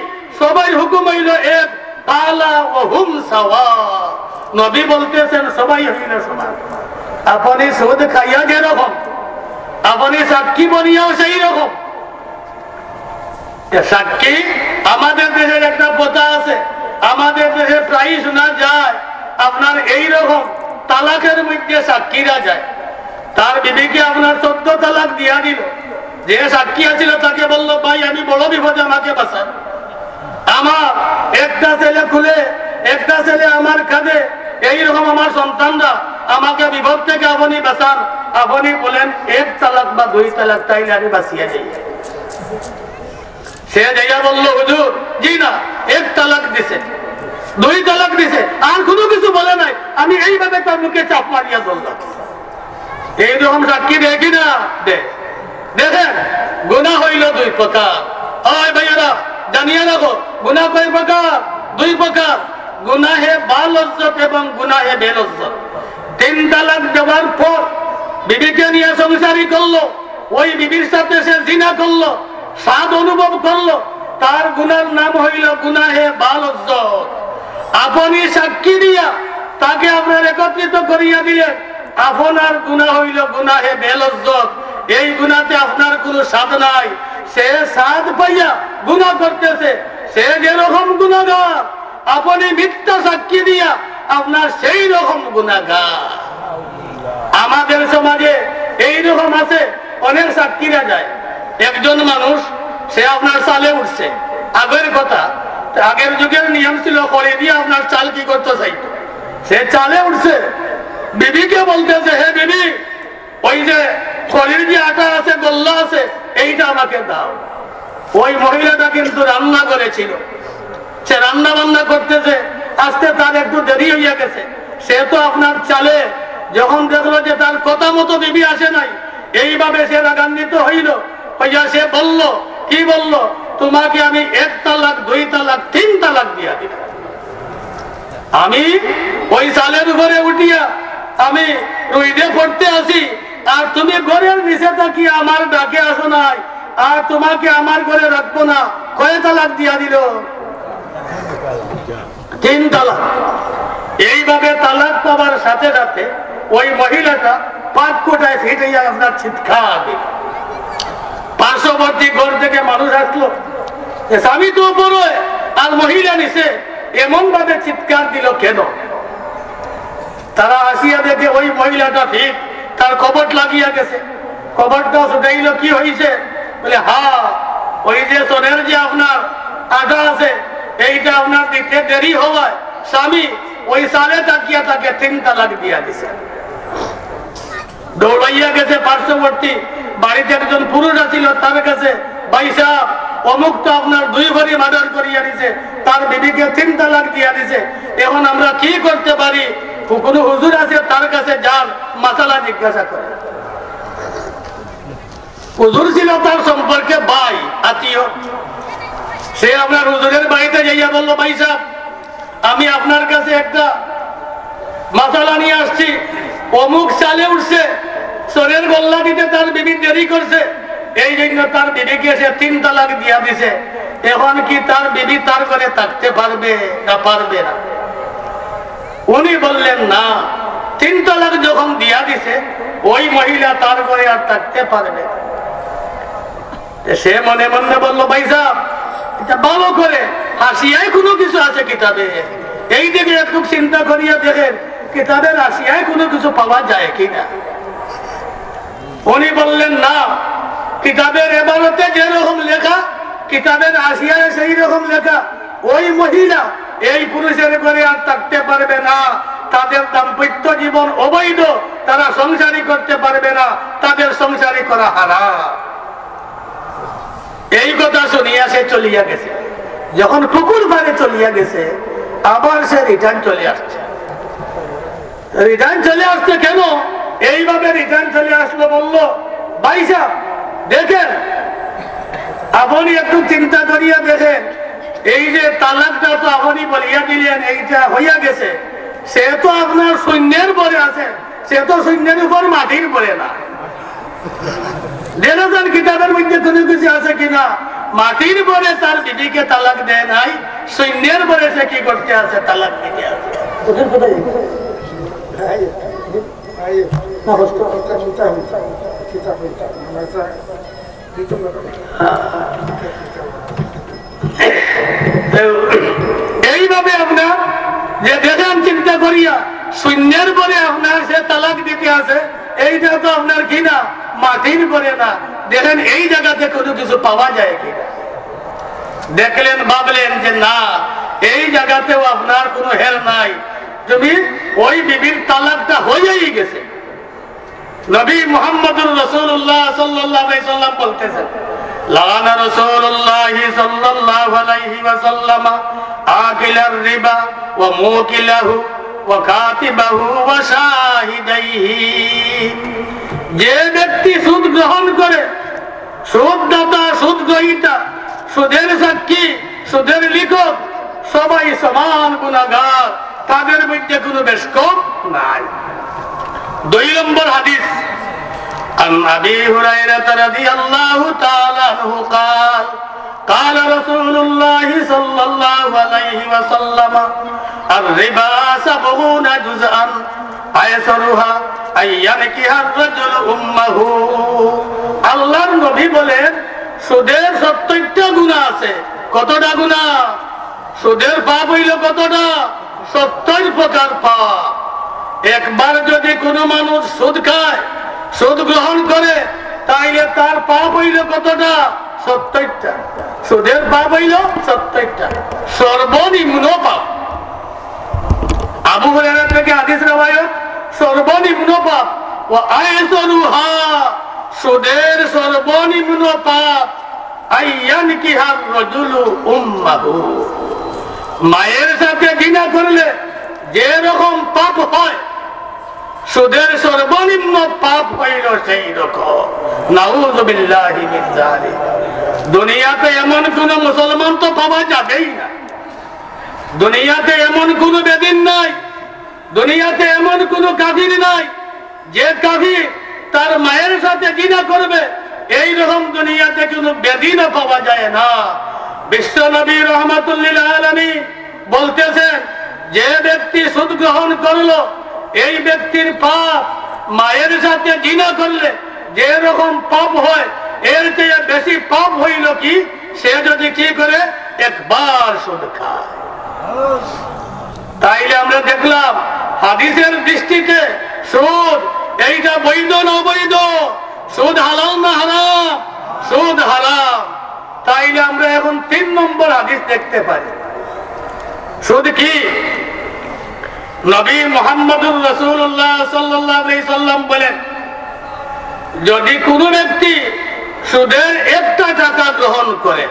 সবাই হুকুম হইল এক, কালা ওয়া হুম সাওয়া, নবী বলতেছেন সবাই হইল সমান। আপনি সুদ খাইয়া যেরকম, আপনি সাক্ষী বনিয়াও সেই রকম। সাক্ষী, আমাদের দেশের একটা প্রথা আছে, আমাদের দেশে প্রায় শোনা যায় আপনার এই রকম তালাকের মধ্যে সাক্ষীরা যায়, তার বিবিকে আপনার 14 তালাক দিয়া দিল, যে সাক্ষী আছিল তাকে বললো ভাই আমি বড় বিপদে, আমাকে বাঁচান, আমার একটা ছেলে খুলে, একটা ছেলে আমার কাঁধে, এইরকম আমার সন্তানরা, আমাকে বিপদ থেকে আপনি বাঁচান। আপনি বলেন 1 তালাক বা 2 তালাক, তাইলে আমি বাঁচিয়ে যাই। সে যাইয়া বললো হুজুর জি না, 1 তালাক দিছে, 2 তালাক দিছে, আর কোনো কিছু বলে নাই, আমি এইভাবে তার মুখে চাপ মারিয়া ধরলাম। এইরকম সাক্ষী দেখি না? দেখেন, গুনাহ হইল 2 প্রকার। ওই ভাইয়ারা জানিয়ে রাখো, গুনাহ কয় প্রকার? 2 প্রকার, গুনাহে বালজ্জত এবং গুনাহে বেলজ্জত। 3 তালাক দেওয়ার পর বিবিকে নিয়ে সংসারী করলো, ওই বিবির সাথে সে জিনা করলো, স্বাদ অনুভব করলো, তার গুনার নাম হইল গুনাহে বালজ্জত। আপনি সাক্ষী দিয়া তাকে আপনার একত্রিত করিয়া দিলেন, আপনার গুনাহ হইল গুনাহে বেলজ্জত। এই গুনাতে আপনার কোনো স্বাদ নাই, সে স্বাদ পাইয়া গুনাহ করতেছে, সে যেরকম গুনাহগার, আপনি মিথ্যা সাক্ষী দিয়া আপনার সেই রকম গুনাহগার। আমাদের সমাজে এইরকম আছে, অনেক সাক্ষীরা যায়। একজন মানুষ, সে আপনার চালে উঠছে, আগের কথা, আগের যুগের নিয়ম ছিল করে দিয়ে আপনার চাল কি করতে চাইতো, সে চালে উঠছে, বিবিকে বলতেছে হে বিবি, ওই যে খড়ির যে আটা আছে, গোল্লা আছে, এইটা আমাকে দাও। ওই মহিলাটা কিন্তু রান্না করেছিল, সে রান্না বান্না করতেছে, আস্তে তার একটু দেরি হইয়া গেছে, সে তো আপনার চালে যখন দেখলো যে তার কথা মতো বিবি আসে নাই, এইভাবে সে রাগান্বিত হইল, হইয়া সে বলল, কি বলল, তোমাকে আমি 1 তালাক 2 তালাক 3 তালাক দিয়া দিব। আমি ওই চালের উপরে উঠিয়া আমি রুইদে পড়তে আসি, আর তুমি ঘরের নিচে থাকি আমার ডাকে আসো নাই, আর তোমাকে আমার ঘরে রাখবো না। কয় তালাক দিয়া দিল? 3 তালাক। এইভাবে তালাক পাবার সাথে সাথে ওই মহিলাটা 5 কোটায় ফিরে আপনার চিৎকার দিল। পার্শ্ববর্তী ঘর থেকে মানুষ আসলো, স্বামী তো উপরে আর মহিলা নিচে, এমন ভাবে চিৎকার দিল কেন? তারা আসিয়া দেখে ওই মহিলাটা ঠিক তার কবট লাগিয়া গেছে। কবরটা ছুটাইল, কি হয়েছে? বলে ওই যে সোনের যে আপনার আধা আছে এইটা আপনার দিতে দেরি হওয়ায় স্বামী ওই সালে তাকিয়া তাকে 3 তালাক দিয়া দিছে। দৌড়াইয়া গেছে পার্শ্ববর্তী বাড়িতে একজন পুরুষ ছিল, তার কাছে, ভাই সাহেব অমুক তো আপনার 2 ভরি মার্ডার করিয়া দিছে, তার বিবিকে 3 তালাক দিয়া দিছে, এখন আমরা কি করতে পারি? কোন হুজুর আছে তার কাছে যান, মাসালা জিজ্ঞাসা করে। হুজুর ছিল তার সম্পর্কে ভাই আত্মীয়, সে আপনার হুজুরের বাড়িতে যাইয়া বললো, ভাই সাহেব আমি আপনার কাছে একটা মাসালা নিয়ে আসছি, অমুক চালে উঠছে, সোরের গল্লা দিতে তার বিবি দেরি করছে, এই জন্য তার বিবিকে সে 3 তালাক দিয়া দিছে, এখন কি তার বিবি তার ঘরে থাকতে পারবে না পারবে না? উনি বললেন না, 3 তালাক যখন দিয়া দিছে ওই মহিলা তার ঘরে আর থাকতে পারবে। সে মনে মনে বললো, ভাই সাহেব এটা ভালো করে হাসিয়ায় কোনো কিছু আছে কিতাবে, এই দিকে একটু চিন্তা করিয়া দেখেন কিতাবের হাসিয়ায় কোনো কিছু পাওয়া যায় কিনা। উনি বললেন না, কিতাবের এবারতে যেরকম লেখা কিতাবের হাসিয়ায় সেই রকম লেখা, ওই মহিলা এই পুরুষের ঘরে আর থাকতে পারবে না, তাদের দাম্পত্য জীবন অবৈধ, তারা সংসারী করতে পারবে না, তাদের সংসারী করা হারাম। এই কথা শুনিয়া সে চলিয়া গেছে। যখন পুকুর পাড়ে চলিয়া গেছে আবার সে রিটার্ন চলে আসছে। রিটার্ন চলে আসছে কেন? এইভাবে রিটার্ন চলে আসলো, বললো, ভাই সাহেব দেখেন আপনি একটু চিন্তা করিয়া দেখেন, এই যে তালাকটা তো আপনি বলিয়া দিলেন এইটা হইয়া গেছে, সে তো আপনার সৈন্যের পরে আছে, সে তো সৈন্যের উপর মাটির পরে না। দেখেছেন কিতাবের মধ্যে কোনো কিছু আছে কিনা? মাটির পরে তার বিবিকে তালাক দেয় নাই, সৈন্যের পরে সে কি করতে আছে? তালাক দিতে আছে। এইভাবে আপনার যে দেখেন চিন্তা করিয়া শূন্যের পরে আপনার সে তালাক দিতে আছে, এইটা তো আপনার কিনা মাটির পরে না। দেখেন এই জায়গাতে কোনো কিছু পাওয়া যায় কিনা। দেখলেন, ভাবলেন যে না, এই জায়গাতেও আপনার কোনো হের নাই, তুমি ওই বিবির তালাকটা হয়েই গেছে। নবী মুহাম্মদুর রাসূলুল্লাহ সাল্লাল্লাহু আলাইহি ওয়াসাল্লাম বলতেছেন, লানা রাসূলুল্লাহ সাল্লাল্লাহু আলাইহি ওয়াসাল্লাম আকিলার রিবা ওয়া মুকিলাহু ওয়া কাতিবাহু ওয়া শাহিদাইহি। যে ব্যক্তি সুদ গ্রহণ করে, সুদদাতা, সুদ গ্রহীতা, সুদের সাক্ষী, সুদের লিখক সবাই সমান গুনাহগার, তাদের মধ্যে কোনো বেশ কম নাই। 2 নম্বর হাদিস, عن أبي هريرة رضي الله تعالى عنه قال قال رسول الله صلى الله عليه وسلم الربا 70 جزءا أيسرها أن ينكح الرجل أمه। আল্লাহর নবী বলেন, সুদের 70টা গুনাহ আছে। কতটা গুনাহ? সুদের পাপ হইল কতটা? 70 প্রকার পাপ। একবার যদি কোনো মানুষ সুদ খায়, সুদ গ্রহণ করে, তাইলে তার পাপ হইল কতটা? 70টা। সুদের পাপ হইল 70টা, সর্বনিম্ন পাপ। আবু হুরায়রা থেকে হাদিস রওয়ায়াত, সর্বনিম্ন পাপ ও আয়সরুহা, সুদের সর্বনিম্ন পাপ আইয়ানকিহার রাজুলু উম্মাহু, মায়ের সাথে জিনা করলে যে রকম পাপ হয়, সুদের সর্বনিম্ন পাপ হইল সেই রকম। নাউযু বিল্লাহি মিন যালিক। দুনিয়াতে এমন কোন মুসলমান তো পাওয়া যাবেই না, দুনিয়াতে এমন কোন বেদিন নাই, দুনিয়াতে এমন কোন কাফির নাই যে কাফির তার মায়ের সাথে জিনা করবে, এই রকম দুনিয়াতে কোন বেদিনও পাওয়া যায় না। বিশ্ব নবী রাহমাতুল লিল আলামিন বলতেছেন, যে ব্যক্তি সুদ গ্রহণ করলো, এই ব্যক্তির পাপ মায়ের সাথে জিনা করলে যে রকম পাপ হয়, এর চেয়ে বেশি পাপ হইল কি সে যদি কি করে? একবার সুদ খায়। তাইলে আমরা দেখলাম হাদিসের দৃষ্টিতে সুদ এইটা বৈধ না অবৈধ, সুদ হালাল না হারাম? সুদ হারাম। তাইলে আমরা এখন 3 নম্বর হাদিস দেখতে পাই। সুদ কি? নবী মুহাম্মদুর রাসূলুল্লাহ সাল্লাল্লাহু আলাইহি সাল্লাম বলেন, যদি কোনো ব্যক্তি সুদের 1টা টাকা গ্রহণ করে,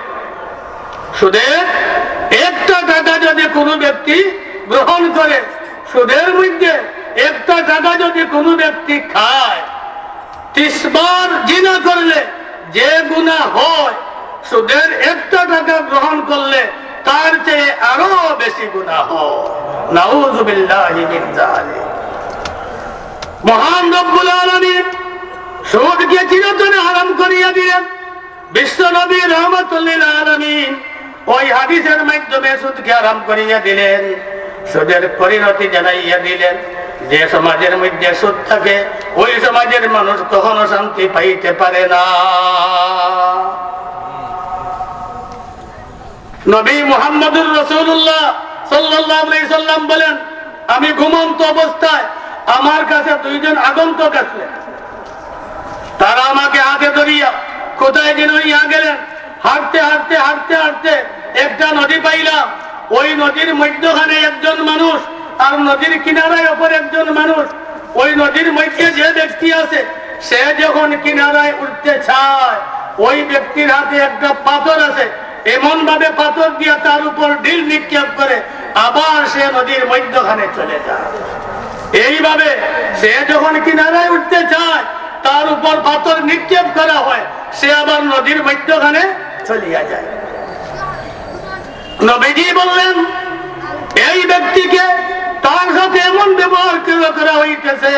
সুদের 1টা টাকা যদি কোনো ব্যক্তি গ্রহণ করে, সুদের মধ্যে 1টা টাকা যদি কোনো ব্যক্তি খায়, 30 বার জিনা করলে যে গুনাহ হয়, সুদের 1টা টাকা গ্রহণ করলে তার চেয়ে আরো বেশি গুনাহ হয়। নাউযুবিল্লাহি মিন যালিক। মহান রব্বুল আলামিন সুদকে চিরতরে হারাম করিয়া দিলেন। বিশ্ব নবী রাহমাতুল লিল আলামিন ওই হাদিসের মাধ্যমে সুদকে হারাম করিয়া দিলেন। সুদের পরিণতি জানাইয়া দিলেন, যে সমাজের মধ্যে সুদ থাকে ওই সমাজের মানুষ কখনো শান্তি পাইতে পারে না। নবী মুহাম্মদুর রাসূলুল্লাহ সাল্লাল্লাহু আলাইহি সাল্লাম বলেন, আমি ঘুমন্ত অবস্থায় আমার কাছে 2 জন আগন্তুক আসলেন। তারা আমাকে হাতে ধরিয়া কোথায় যেন নিয়ে গেলেন। হাঁটতে হাঁটতে হাঁটতে হাঁটতে একটা নদী পাইলাম। ওই নদীর মধ্যখানে একজন মানুষ, আর নদীর কিনারায় অপর একজন মানুষ। ওই নদীর মধ্যে যে ব্যক্তি আছে, সে যখন কিনারায় উঠতে চায়, ওই ব্যক্তির হাতে একটা পাথর আছে, এমন ভাবে পাথর দিয়া তার উপর ঢিল নিক্ষেপ করে আবার সে নদীর মধ্যখানে চলে যায়। এইভাবে সে যখন কিনারায় উঠতে চায়, তার উপর পাথর নিক্ষেপ করা হয়, সে আবার নদীর মধ্যখানে চলিয়া যায়। নবীজি বললেন, এই ব্যক্তিকে তার সাথে এমন ব্যবহার করা হইতেছে।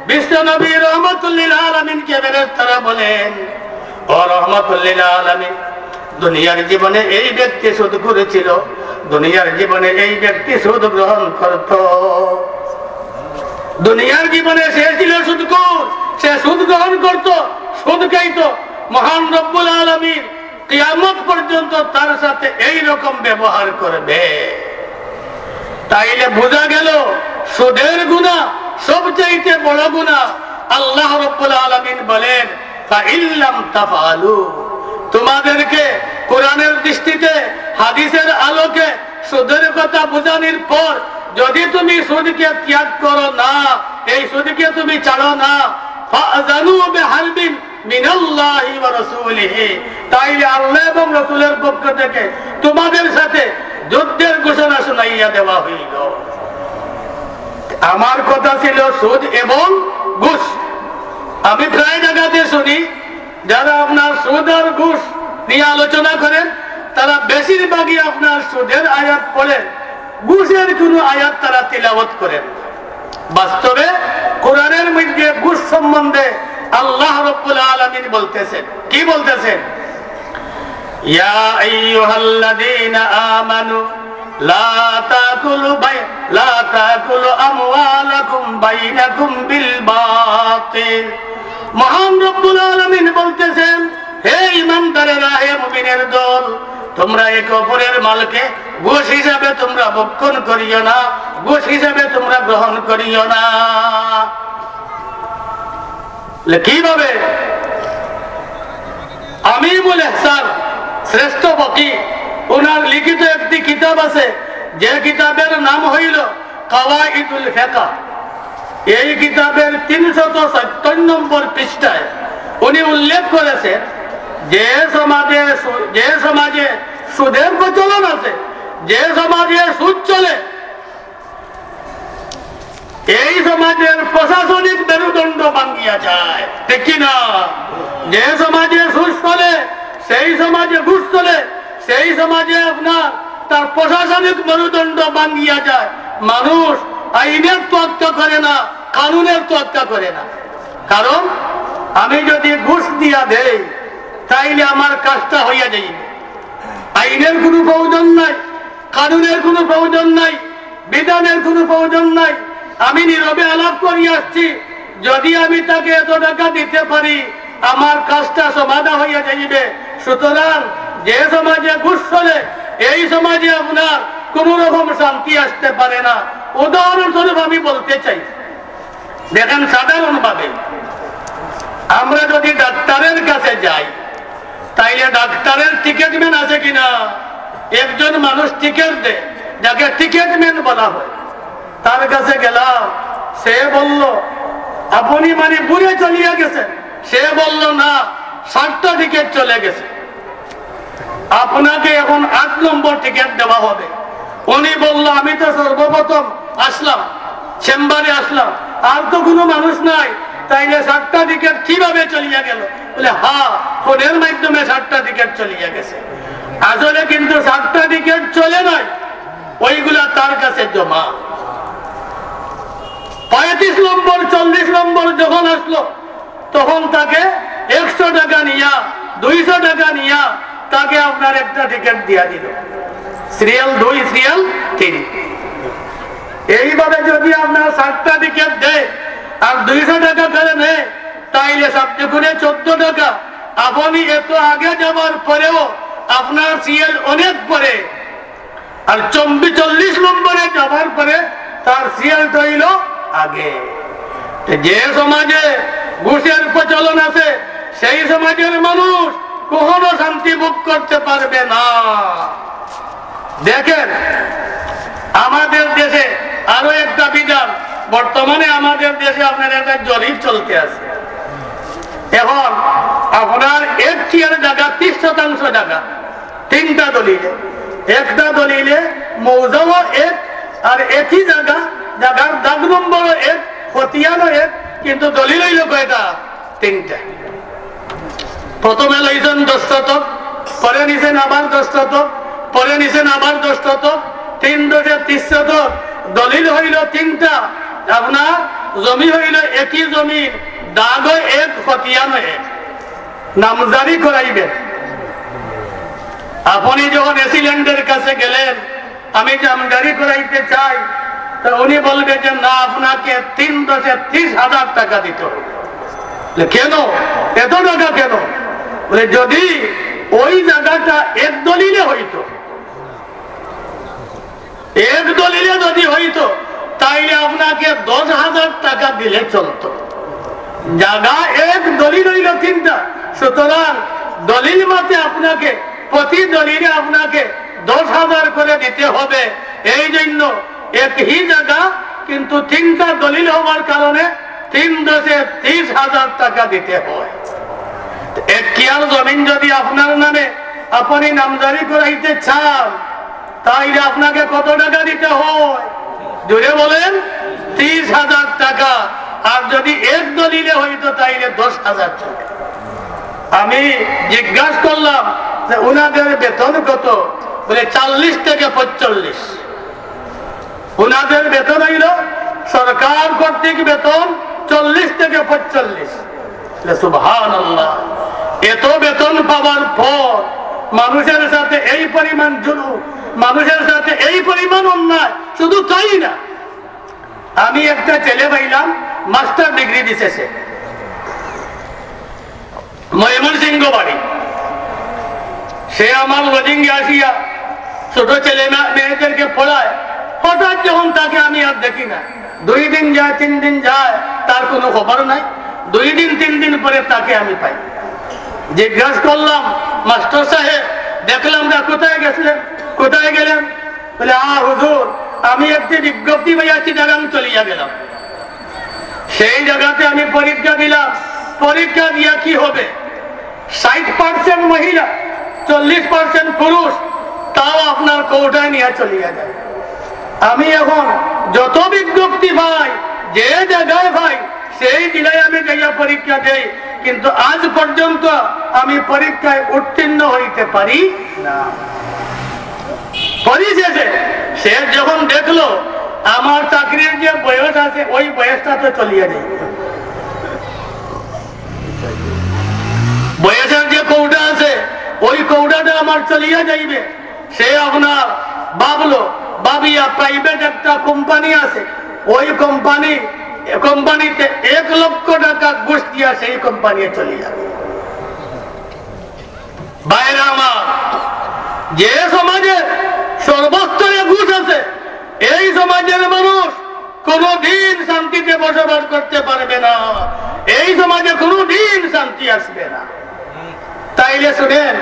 বিশ্ব নবী রাহমাতুল লিল আলামিনকে ফেরেশতারা বলেন, ও রাহমাতুল লিল আলামিন, দুনিয়ার জীবনে এই ব্যক্তি সুদ করেছিল, দুনিয়ার জীবনে এই ব্যক্তি সুদ গ্রহণ করত, দুনিয়ার জীবনে সে ছিল সুদখোর, সে সুদ গ্রহণ করত, সুদ খাইত। মহান রব্বুল আলামিন কিয়ামত পর্যন্ত তার সাথে এই রকম ব্যবহার করবে। তাইলে বোঝা গেল সুদের গুনাহ সবচেয়ে বড় গুনাহ। আল্লাহ রাব্বুল আলামিন বলেন, ফাইল্লাম তাফআলু, তোমাদেরকে কোরআনের দৃষ্টিতে হাদিসের আলোকে সুদের কথা বোঝানোর পর যদি তুমি সুদকে ত্যাগ করো না, এই সুদকে তুমি ছাড়ো না, ফাযানু বিহারবিন মিনাল্লাহি ওয়া রাসূলিহি, তাইলে আল্লাহ এবং রাসূলের পক্ষ থেকে তোমাদের সাথে যুদ্ধের ঘোষণা শুনাইয়া দেওয়া হইল। আমার কথা ছিল সুদ এবং ঘুষ। আমি প্রায় জায়গাতে শুনি যারা আপনার সুদ আর ঘুষ নিয়ে আলোচনা করেন, তারা বেশিরভাগই আপনার সুদের আয়াত পড়েন, ঘুষের কোন আয়াত তারা তিলাওয়াত করেন। বাস্তবে কোরআনের মধ্যে ঘুষ সম্বন্ধে আল্লাহ রাব্বুল আলামিন বলতেছেন, কি বলতেছেন? ইয়া আইয়ুহাল্লাযীনা আমানু লা তাকুলু আমওয়ালাকুম বাইনাকুম বিল বাতিল। মহান রব্বুল আলামিন বলতেছেন, হে ঈমানদারেরা, হে মুমিনের দল, তোমরা একে অপরের মালকে ঘুষ হিসাবে তোমরা ভক্ষণ করিও না, ঘুষ হিসাবে তোমরা গ্রহণ করিও না। কিভাবে? আমিরুল ইহসান শ্রেষ্ঠ ফকিহ, ওনার লিখিত একটি কিতাব আছে, যে কিতাবের নাম হইল কাওয়াইদুল ফিকহ। এই কিতাবের 357 নম্বর পৃষ্ঠায় উনি উল্লেখ করেছেন, যে সমাজে সুদের প্রচলন আছে, যে সমাজে সুদ চলে, এই সমাজের প্রশাসনিক মেরুদণ্ড ভাঙ্গিয়া যায়, ঠিক কিনা? যে সমাজে সুদ চলে, সেই সমাজে ঘুষ চলে, সেই সমাজে আপনার তার প্রশাসনিক মেরুদণ্ড ভাঙ্গিয়া যায়। মানুষ আইনের তোয়াক্কা করে না, কানুনের তোয়াক্কা করে না। কারণ আমি যদি ঘুষ দিয়া দেই, তাইলে আমার কাজটা হইয়া যাইবে। আইনের কোনো প্রয়োজন নাই, কানুনের কোনো প্রয়োজন নাই, বিধানের কোনো প্রয়োজন নাই। আমি নীরবে আলাপ করিয়া আসছি, যদি আমি তাকে এত টাকা দিতে পারি, আমার কাজটা সমাধা হইয়া যাইবে। সুতরাং যে সমাজে ঘুষ চলে, এই সমাজে আপনার কোন রকম শান্তি আসতে পারে না। উদাহরণস্বরূপ আমি বলতে চাই, দেখেন সাধারণভাবে আমরা যদি ডাক্তারের কাছে যাই, তাইলে ডাক্তারের টিকিটম্যান আছে কিনা? একজন মানুষ টিকিট দেয়, যাকে টিকিটম্যান বলা হয়। তার কাছে গেলাম, সে বলল আপনি মানে বুড়ে চলিয়া গেছেন। সে বলল না, 7টা টিকিট চলে গেছে, আপনাকে এখন 8 নম্বর টিকিট দেওয়া হবে। উনি বলল আমি তো সর্বপ্রথম আসলাম, চেম্বারে আসলাম, আর তো কোনো মানুষ নাই, তাইলে 7টা টিকিট কিভাবে চলিয়া গেল? বলে হ্যাঁ, ফোনের মাধ্যমে 7টা টিকিট চলিয়া গেছে। আসলে কিন্তু 7টা টিকিট চলে নাই, ওইগুলা তার কাছে জমা। 35 নম্বর 40 নম্বর যখন আসলো, তখন তাকে 100 টাকা নিয়া 200 টাকা নিয়া তাকে আপনার একটা টিকিট দিয়া দিল, সিরিয়াল 2 সিরিয়াল 3। এইভাবে যদি আপনার 7টা টিকিট দেয় আর 200 টাকা করে নেয়, তাইলে 7 গুণে 14 টাকা। আপনি এত আগে যাওয়ার পরেও আপনার সিরিয়াল অনেক পরে, আর 40 নম্বরে যাওয়ার পরে তার সিরিয়ালটা হইল আগে। যে সমাজে ঘুষের প্রচলন আছে, সেই সমাজের মানুষ কখনো শান্তি ভোগ করতে পারবে না। দেখেন আমাদের দেশে আরো একটা বিধান, বর্তমানে আমাদের দেশে আপনার একটা জরিপ চলতে আছে। এখন আপনার এক টিয়ার জায়গা 30% জায়গা 3টা দলিলে, একটা দলিলে মৌজাও 1 আর একই জায়গার দাগ নম্বরও 1, খতিয়ানও 1, কিন্তু দলিল হইল কয়টা? 3টা। প্রথমে লইছেন 10 শতক, পরে নিছেন আবার 10 শতক, পরে নিছেন আবার 10 শতক, 3 10 30 শতক। দলিল হইল 3টা, আপনার জমি হইল একই জমি, দাগও 1, খতিয়ানও 1। নামজারি করাইবেন। আপনি যখন এসিল্যান্ডের কাছে গেলেন, আমি নামজারি করাইতে চাই, তো উনি বলবে যে না, আপনাকে 3 10 30,000 টাকা দিতে হবে। কেন এত টাকা কেন? বলে যদি ওই জায়গাটা এক দলিলে হইতো, এক দলিলে যদি হইতো, তাইলে আপনাকে 10,000 টাকা দিলে চলতো। জায়গা এক, দলিল হইল 3টা, সুতরাং দলিল মতে আপনাকে প্রতি দলিলে আপনাকে 10,000 করে দিতে হবে। এই জন্য একই জায়গা কিন্তু 3টা দলিল হওয়ার কারণে 3 10 30,000 টাকা দিতে হয়। 1 কিয়ার জমিন যদি আপনার নামে আপনি নামজারি করাইতে চান, তাইলে আপনাকে কত টাকা দিতে হয়? জোরে বলেন, 30,000 টাকা। আর যদি এক দলিলে হইতো তাইলে 10,000 টাকা। আমি জিজ্ঞাসা করলাম যে উনাদের বেতন কত? বলে 40 থেকে 45। উনাদের বেতন হইল সরকার কর্তৃক বেতন 40 থেকে 45। সুবহানাল্লাহ, এত বেতন পাওয়ার পর মানুষের সাথে এই পরিমাণ জুলুম, মানুষের সাথে এই পরিমাণ অন্যায়। শুধু তাই না, আমি একটা ছেলে পাইলাম মাস্টার ডিগ্রি দিতেছে, ময়মনসিংহ বাড়ি। সে আমার লজিংয়ে আসিয়া ছোট ছেলে মেয়েদেরকে পড়ায়। হঠাৎ যখন তাকে আমি আর দেখি না, 2 দিন যায় 3 দিন যায়, তার কোনো খবর নাই। 2 দিন 3 দিন পরে তাকে আমি পাই। জিজ্ঞাসা করলাম, মাস্টার সাহেব দেখলাম না, কোথায় গেছিলেন? কোথায় গেলেন? বলে হুজুর, আমি একটি বিজ্ঞপ্তি পাইয়াছি, জায়গা চলিয়া গেলাম। সেই জায়গাতে আমি পরীক্ষা দিলাম। পরীক্ষা দিয়া কি হবে? 60% মহিলা, 40% পুরুষ, তাও আপনার কোটায় নিয়ে চলিয়া যায়। আমি এখন যত বিজ্ঞপ্তি পাই, যে জায়গায় পাই, সেই জেলায় আমি যাইয়া পরীক্ষা দেই, কিন্তু আজ পর্যন্ত আমি পরীক্ষায় উত্তীর্ণ হইতে পারি না। পরিশেষে সে যখন দেখলো আমার চাকরির যে বয়স আছে, ওই বয়সটা তো চলিয়া যায়, বয়সের যে কৌটা আছে ওই কৌটাটা আমার চলিয়া যাইবে। সে আপনার ভাবলো, ভাবিয়া প্রাইভেট একটা কোম্পানি আছে, ওই কোম্পানিতে 1 লক্ষ টাকা ঘুষ দিয়া সেই কোম্পানি চলে যাবে। বাইরে আমার যে সমাজে সর্বস্তরে ঘুষ আছে, এই সমাজের মানুষ কোনদিন শান্তিতে বসবাস করতে পারবে না, এই সমাজে কোনদিন শান্তি আসবে না। তাইলে শুনেন,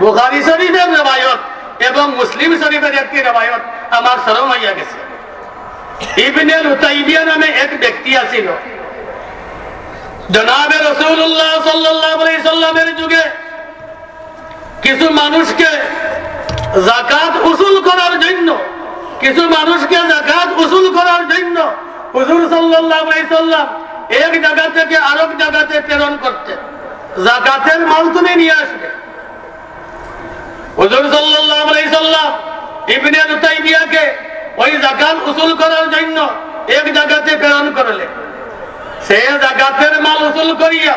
বুখারী শরীফের রিওয়ায়াত এবং মুসলিম শরীফের একটি রিওয়ায়াত আমার স্মরণ হইয়া গেছে। ইবনে লুতাইবিয়া নামে এক ব্যক্তি আছিল। জনাবে রাসূলুল্লাহ সাল্লাল্লাহু আলাইহি সাল্লামের যুগে কিছু মানুষকে যাকাত উসুল করার জন্য হুজুর সাল্লাল্লাহু আলাইহি সাল্লাম এক জায়গা থেকে আরেক জায়গাতে প্রেরণ করতেন। যাকাতের মাল তুমি নিয়ে আসবে। হুজুর সাল্লাল্লাহু আলাইহি সাল্লাম ইবনে লুতাইবিয়াকে ওই যাকাত উসুল করার জন্য এক জায়গাতে প্রেরণ করলেন। সে যাকাতের মাল উসুল করিয়া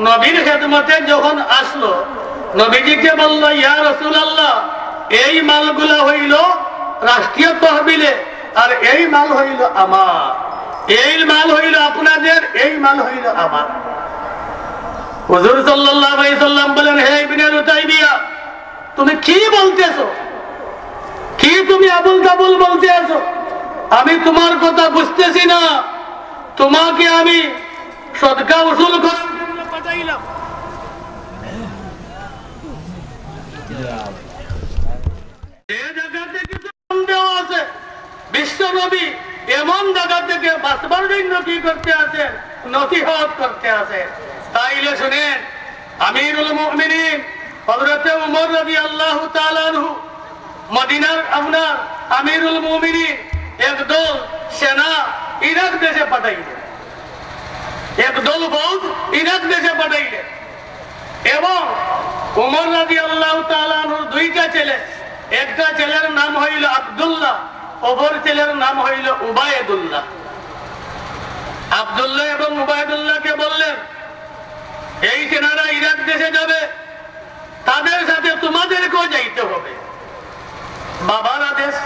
নবীর খেদমতে যখন আসলো, নবীজিকে বলল, ইয়া রাসূলুল্লাহ, এই মালগুলা হইল রাষ্ট্রীয় তহবিলে, আর এই মাল হইল আমার, এই মাল হইল আপনাদের, এই মাল হইল আমার। হুজুর সাল্লাল্লাহু আলাইহি সাল্লাম বলেন, হে ইবনে লুতাইবিয়া, তুমি কি বলতেছো? কি তুমি আবুল তাবুল বলতে আছো? আমি তোমার কথা বুঝতেছি না। তোমাকে আমি সদকা উসুল করার জন্য পাঠাইলাম। বিশ্ব নবী এমন জায়গা থেকে বাঁচবার জন্য কি করতে আছেন? নসিহত করতে আছেন। তাইলে শুনেন, আমিরুল মুমিনিন হযরত ওমর রাদিয়াল্লাহু তাআলা আনহু মদিনার আপনার আমিরুল মুমিনিন একদল সেনা ইরাক দেশে পাঠাইলেন, একদল ফৌজ ইরাক দেশে পাঠাইলেন। এবং ওমর রাদিয়াল্লাহু তাআলা আনহুর দুইটা ছেলে, একটা ছেলের নাম হইল আব্দুল্লাহ, অপর ছেলের নাম হইল উবাইদুল্লাহ। আব্দুল্লাহ এবং উবাইদুল্লাহকে বললেন, এই সেনারা ইরাক দেশে যাবে, তাদের সাথে তোমাদেরকেও যাইতে হবে। বাবার আদেশ,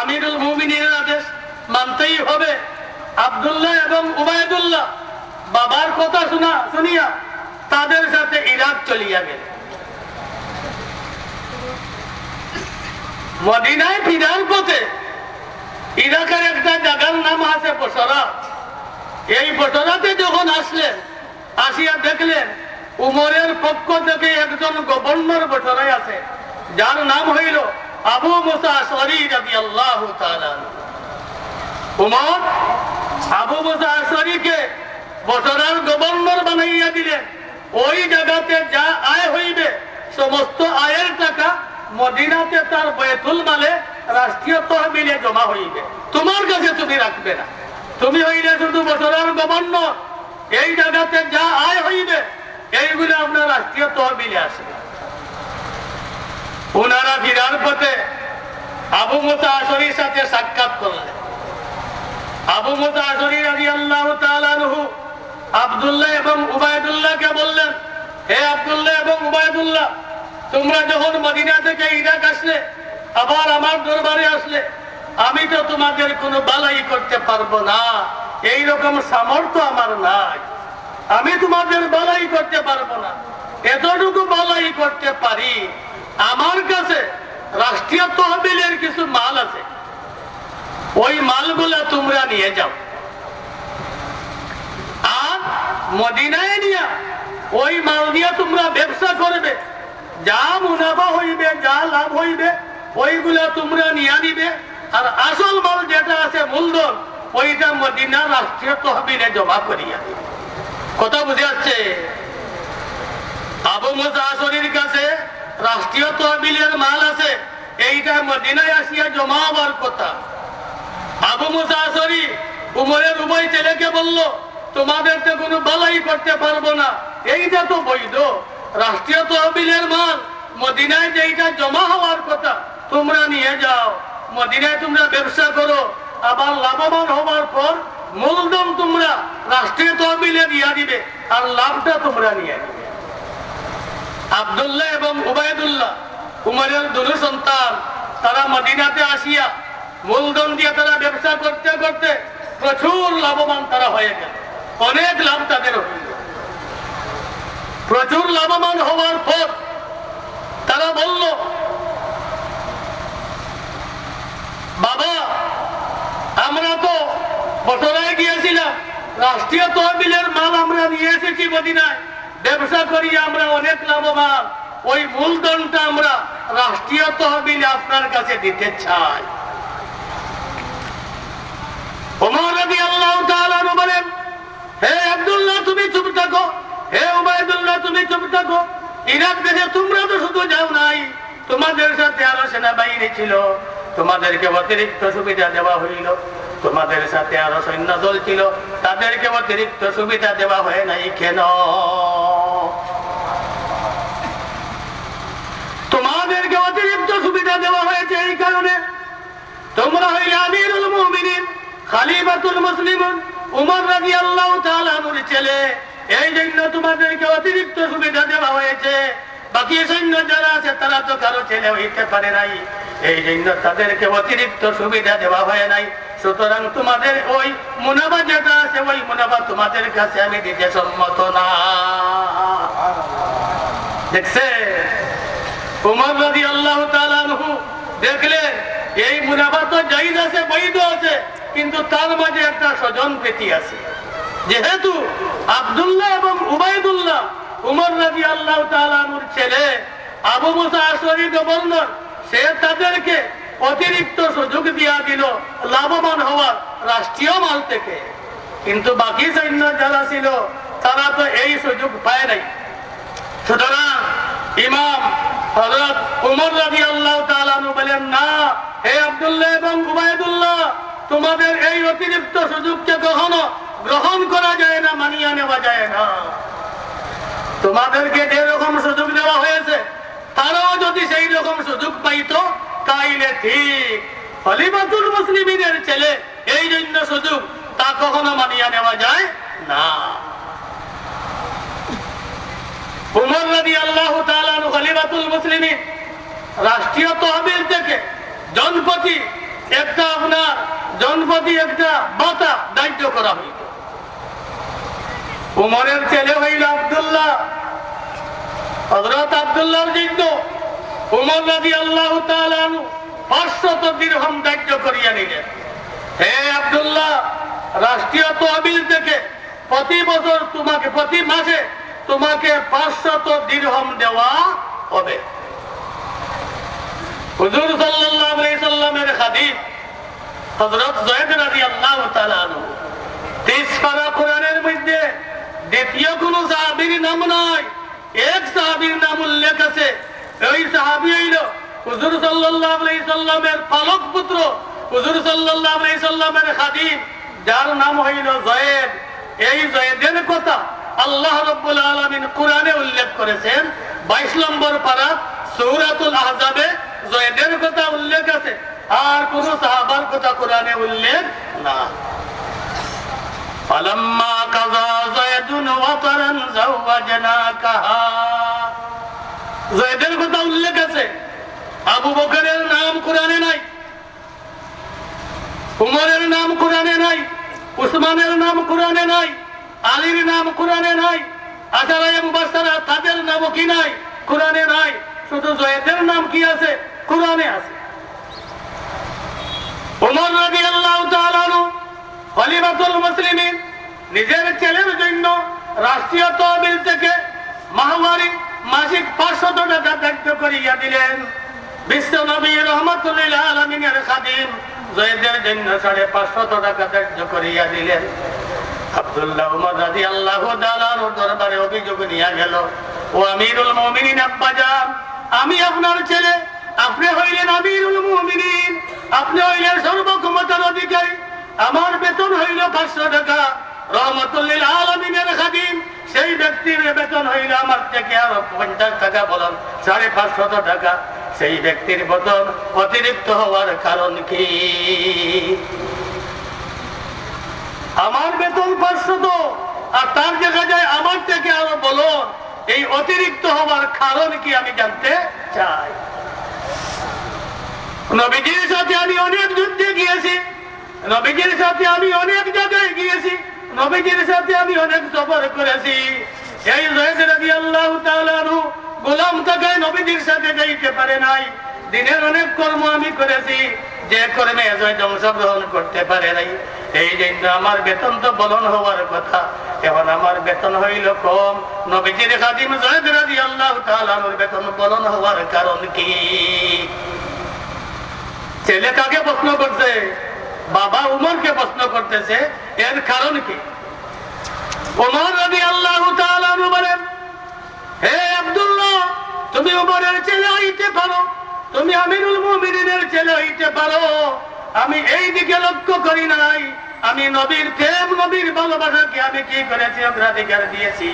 আমিরুল মুমিনিনের আদেশ মানতেই হবে। আব্দুল্লাহ এবং উবাইদুল্লাহ বাবার কথা শুনিয়া তাদের সাথে ইরাক চলিয়া গেল। মদিনায় ফিরার পথে ইরাকের একটা জায়গার নাম আছে বসরা। এই বসরাতে যখন আসলেন, আসিয়া দেখলেন উমরের পক্ষ থেকে একজন গভর্নর বসরায় আছে, যার নাম হইল আবু মুসা আশআরী রাদিয়াল্লাহু তাআলা। উমর আবু মুসা আশআরীকে বসরার গভর্নর বানাইয়া দিলেন। ওই জায়গাতে যা আয় হইবে সমস্ত আয়ের টাকা মদিনাতে তার বাইতুল মালে রাষ্ট্রীয় তহবিলে জমা হইবে, তোমার কাছে তুমি রাখবে না। তুমি হইলে শুধু বসরার গভর্নর, এই জায়গাতে যা আয় হইবে এইগুলো আপনার রাষ্ট্রীয় তহবিলে আসবে। ওনারা ফিরার পথে আবু মুসা আশআরীর সাথে সাক্ষাৎ করলেন। আবু মুসা আশআরী রাদিয়াল্লাহু তাআলা আনহু আব্দুল্লাহ এবং উবাইদুল্লাহকে বললেন, হে আব্দুল্লাহ এবং উবাইদুল্লাহ, তোমরা যখন মদিনা থেকে ইরাক আসলে, আবার আমার দরবারে আসলে, আমি তো তোমাদের কোনো বালাই করতে পারবো না, এই রকম সামর্থ্য আমার নাই। আমি তোমাদের বালাই করতে পারবো না। এতটুকু বালাই করতে পারি, আমার কাছে রাষ্ট্রীয় তহবিলের কিছু মাল আছে, ওই মালগুলা তোমরা নিয়ে যাও, আর মদিনায় নিয়ে ওই মাল দিয়ে তোমরা ব্যবসা করবে। যা মুনাফা হইবে, যা লাভ হইবে, ওইগুলা তোমরা নিয়ে নিবে, আর আসল মাল যেটা আছে মূলধন, ওইটা মদিনার রাষ্ট্রীয় তহবিলে জমা করিয়া দিবে। কথা বুঝে যাচ্ছে? আবু মুসা আশআরীর কাছে রাষ্ট্রীয় তহবিলের মাল আছে, এইটা মদিনায় আসিয়া জমা হওয়ার কথা। আবু মুসা আশআরী উমরের উভয় ছেলেকে বলল, তোমাদের তো কোনো বালাই করতে পারবো না, এইটা তো বৈধ রাষ্ট্রীয় তহবিলের মাল, মদিনায় যেইটা জমা হওয়ার কথা তোমরা নিয়ে যাও, মদিনায় তোমরা ব্যবসা করো, আবার লাভবান হওয়ার পর মূলধন তোমরা রাষ্ট্রীয় তহবিলে দিয়া দিবে, আর লাভটা তোমরা নিয়ে নিবে। আব্দুল্লাহ এবং উবাইদুল্লাহ উমরের দুই সন্তান, তারা মদিনাতে আসিয়া মূলধন দিয়ে তারা ব্যবসা করতে করতে প্রচুর লাভবান তারা হয়ে গেল। অনেক লাভ তাদের হইল। প্রচুর লাভবান হওয়ার পর তারা বলল, বাবা আমরা তো বছরে গিয়েছিলাম, রাষ্ট্রীয় তহবিলের মাল আমরা নিয়ে এসেছি মদিনায়, ব্যবসা করি আমরা অনেক লাভবান। ওই মূলধনটা আমরা রাষ্ট্রীয় তহবিলে আপনার কাছে দিতে চাই। ওমর রাদিয়াল্লাহু তাআলা বলেন, হে আব্দুল্লাহ তুমি চুপ থাকো, হে উবাইদুল্লাহ তুমি চুপ থাকো। ইরাক দেশে তোমরা তো শুধু যাও নাই, তোমাদের সাথে আরো সেনাবাহিনী ছিল, তোমাদেরকে অতিরিক্ত সুবিধা দেওয়া হইল। তোমাদের সাথে আরো সৈন্য দল ছিল, তাদেরকে অতিরিক্ত সুবিধা দেওয়া হয় নাই কেন? তোমাদেরকে অতিরিক্ত সুবিধা দেওয়া হয়েছে এই কারণে, তোমরা হইলে আমিরুল মুমিনিন, খলিফাতুল মুসলিমিন উমর রাদিয়াল্লাহু তাআলা আনহুর ছেলে, এই জন্য তোমাদেরকে অতিরিক্ত সুবিধা দেওয়া হয়েছে। বাকি সৈন্য যারা আছে তারা তো কারো ছেলে হইতে পারে নাই, এই জন্য তাদেরকে অতিরিক্ত সুবিধা দেওয়া হয় নাই। সুতরাং তোমাদের ওই মুনাফা যেটা আছে, ওই মুনাফা তোমাদের কাছে আমি দিতে সম্মত না। দেখছে উমর রাদিয়াল্লাহু তাআলা আনহু দেখলেন এই মুনাফা তো জায়েজ আছে, বৈধ আছে, কিন্তু তার মাঝে একটা স্বজন প্রীতি আছে। যেহেতু আব্দুল্লাহ এবং উবাইদুল্লাহ উমর রাদিয়াল্লাহু তাআলা আনহুর ছেলে, আবু মুসা আশআরী গভর্নর, সে তাদেরকে অতিরিক্ত সুযোগ দিয়া দিল লাভবান হওয়ার রাষ্ট্রীয় মাল থেকে। কিন্তু বাকি সৈন্য যারা ছিল তারা তো এই সুযোগ পায় নাই। সুতরাং ইমাম হযরত উমর রাদিয়াল্লাহু তাআলা আনহু বলেন, না হে আব্দুল্লাহ এবং উবাইদুল্লাহ, তোমাদের এই অতিরিক্ত সুযোগকে কখনো গ্রহণ করা যায় না, মানিয়ে নেওয়া যায় না। তোমাদেরকে যে রকম সুযোগ দেওয়া হয়েছে তারাও যদি সেই রকম সুযোগ পাইতো তাইলে ঠিক। খলিফাতুল মুসলিমিনের ছেলে, এই জন্য সুযোগ তা কখনো মানিয়ে নেওয়া যায় না। উমর রাদিয়াল্লাহু তাআলা আনহু খলিফাতুল মুসলিমিন, রাষ্ট্রীয় তহবিল থেকে জনপ্রতি একটা ভাতা দায়িত্ব করা হইল। উমরের ছেলে হইল আব্দুল্লাহ, হযরত আব্দুল্লাহর জন্য উমর রাদিয়াল্লাহু তাআলা আনহু 500 দিরহাম দায়িত্ব করিয়া নিলেন। হে আব্দুল্লাহ, রাষ্ট্রীয় তহবিল থেকে প্রতি বছর তোমাকে, প্রতি মাসে তোমাকে 500 দিরহাম দেওয়া হবে। হুজুর সাল্লাল্লাহু আলাইহি সাল্লামের খাদিম হযরত যায়েদ রাদিয়াল্লাহু তাআলা আনহু, 30 পারা কোরআনের মধ্যে দ্বিতীয় কোন সাহাবীর নাম নাই, এক সাহাবীর নাম উল্লেখ আছে। ওই সাহাবী হইল হুজুর সাল্লাল্লাহু আলাইহি সাল্লামের পালক পুত্র, হুজুর সাল্লাল্লাহু আলাইহি সাল্লামের খাদিম, যার নাম হইল যায়েদ। এই যায়েদের কথা আল্লাহ রাব্বুল আলামিন কোরআনে উল্লেখ করেছেন। 22 নম্বর পারা সূরাতুল আহজাবে যায়েদের কথা উল্লেখ আছে, আর কোন সাহাবার কথা কোরআনে উল্লেখ না। ফালাম্মা কাযা যায়েদুন ওয়াতারান যাওয়াজনাকাহা, যায়েদের কথা উল্লেখ আছে। আবু বকরের নাম কোরআনে নাই, উমরের নাম কোরআনে নাই, উসমানের নাম কোরআনে নাই, আলীর নাম কোরআনে নাই, আশারায়ে মুবাশশারা তাদের নামও কি নাই, কোরআনে নাই। শুধু যায়েদের নাম কি আছে, কোরআনে আছে। উমর রাদিয়াল্লাহু তাআলা আনহু খলিফাতুল মুসলিমিন নিজের ছেলের জন্য রাষ্ট্রীয় তহবিল থেকে মাহওয়ারি মাসিক 500 টাকা দায়িত্ব করিয়া দিলেন। বিশ্ব নবী রাহমাতুল লিল আলামিনের খাদিম যায়েদের জন্য 550 টাকা দায়িত্ব করিয়া দিলেন। আব্দুল্লাহ উমর রাদিয়াল্লাহু তাআলা আনহুর দরবারে অভিযোগ নিয়ে গেল, ও আমিরুল মুমিনিন আব্বাজান, আমি আপনার ছেলে, আপনি হইলেন আমিরুল মুমিনিন, আপনি হইলেন সর্বক্ষমতার অধিকারী, আমার বেতন হইল 500 টাকা। রহমাতুল লিল আলামিনের খাদিম, সেই ব্যক্তির বেতন হইল আমার থেকে আরো 50 টাকা, বলেন 550 টাকা। সেই ব্যক্তির বেতন অতিরিক্ত হওয়ার কারণ কি? আমার বেতন 500 আর তার দেখা যায় আমার থেকে আরো, বলুন এই অতিরিক্ত হওয়ার কারণ কি আমি জানতে চাই। নবীজির সাথে আমি অনেক যুদ্ধে গিয়েছি, নবীজির সাথে আমি অনেক জায়গায় গিয়েছি, নবীজির সাথে আমি অনেক সফর করেছি। এই যায়েদ রাদিয়াল্লাহু তাআলা আনহু গোলাম থাকায় নবীজির সাথে যাইতে পারে নাই। দিনের অনেক কর্ম আমি করেছি, যে কর্মে অংশগ্রহণ করতে পারে নাই, এই জন্য আমার বেতন তো বলন হওয়ার কথা, এখন আমার বেতন হইল কম। নবীজির খাদিম যায়েদ রাদিয়াল্লাহু তাআলা আনহুর বেতন বলন হওয়ার কারণ কি? ছেলে কাকে প্রশ্ন করছে? বাবা উমরকে প্রশ্ন করতেছে, এর কারণ কি? উমর রাদিয়াল্লাহু তাআলা আনহু বলেন, হে আব্দুল্লাহ, তুমি উমরের ছেলে হইতে পারো, তুমি আমিরুল মুমিনিনের ছেলে হইতে পারো, আমি এই দিকে লক্ষ্য করি নাই। আমি নবীর প্রেম, নবীর ভালোবাসাকে আমি কি করেছি? অগ্রাধিকার দিয়েছি।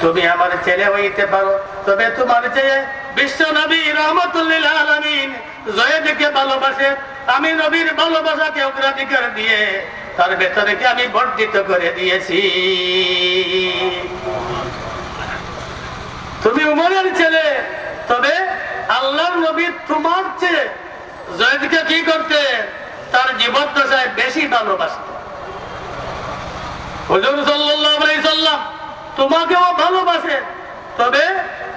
তুমি আমার ছেলে হইতে পারো, তবে তোমার চেয়ে বিশ্ব নবী রাহমাতুল লিল আলামিন যায়েদকে ভালোবাসে, আমি নবীর ভালোবাসাকে অগ্রাধিকার দিয়ে তার ভেতরকে আমি বর্ধিত করে দিয়েছি। তুমি উমরের ছেলে, তবে আল্লাহর নবী তোমার চেয়ে যায়েদকে কি করতে? তার জীবদ্দশায় বেশি ভালোবাসতে। হুজুর সাল্লাল্লাহু আলাইহি সাল্লাম তোমাকেও ভালোবাসে, তবে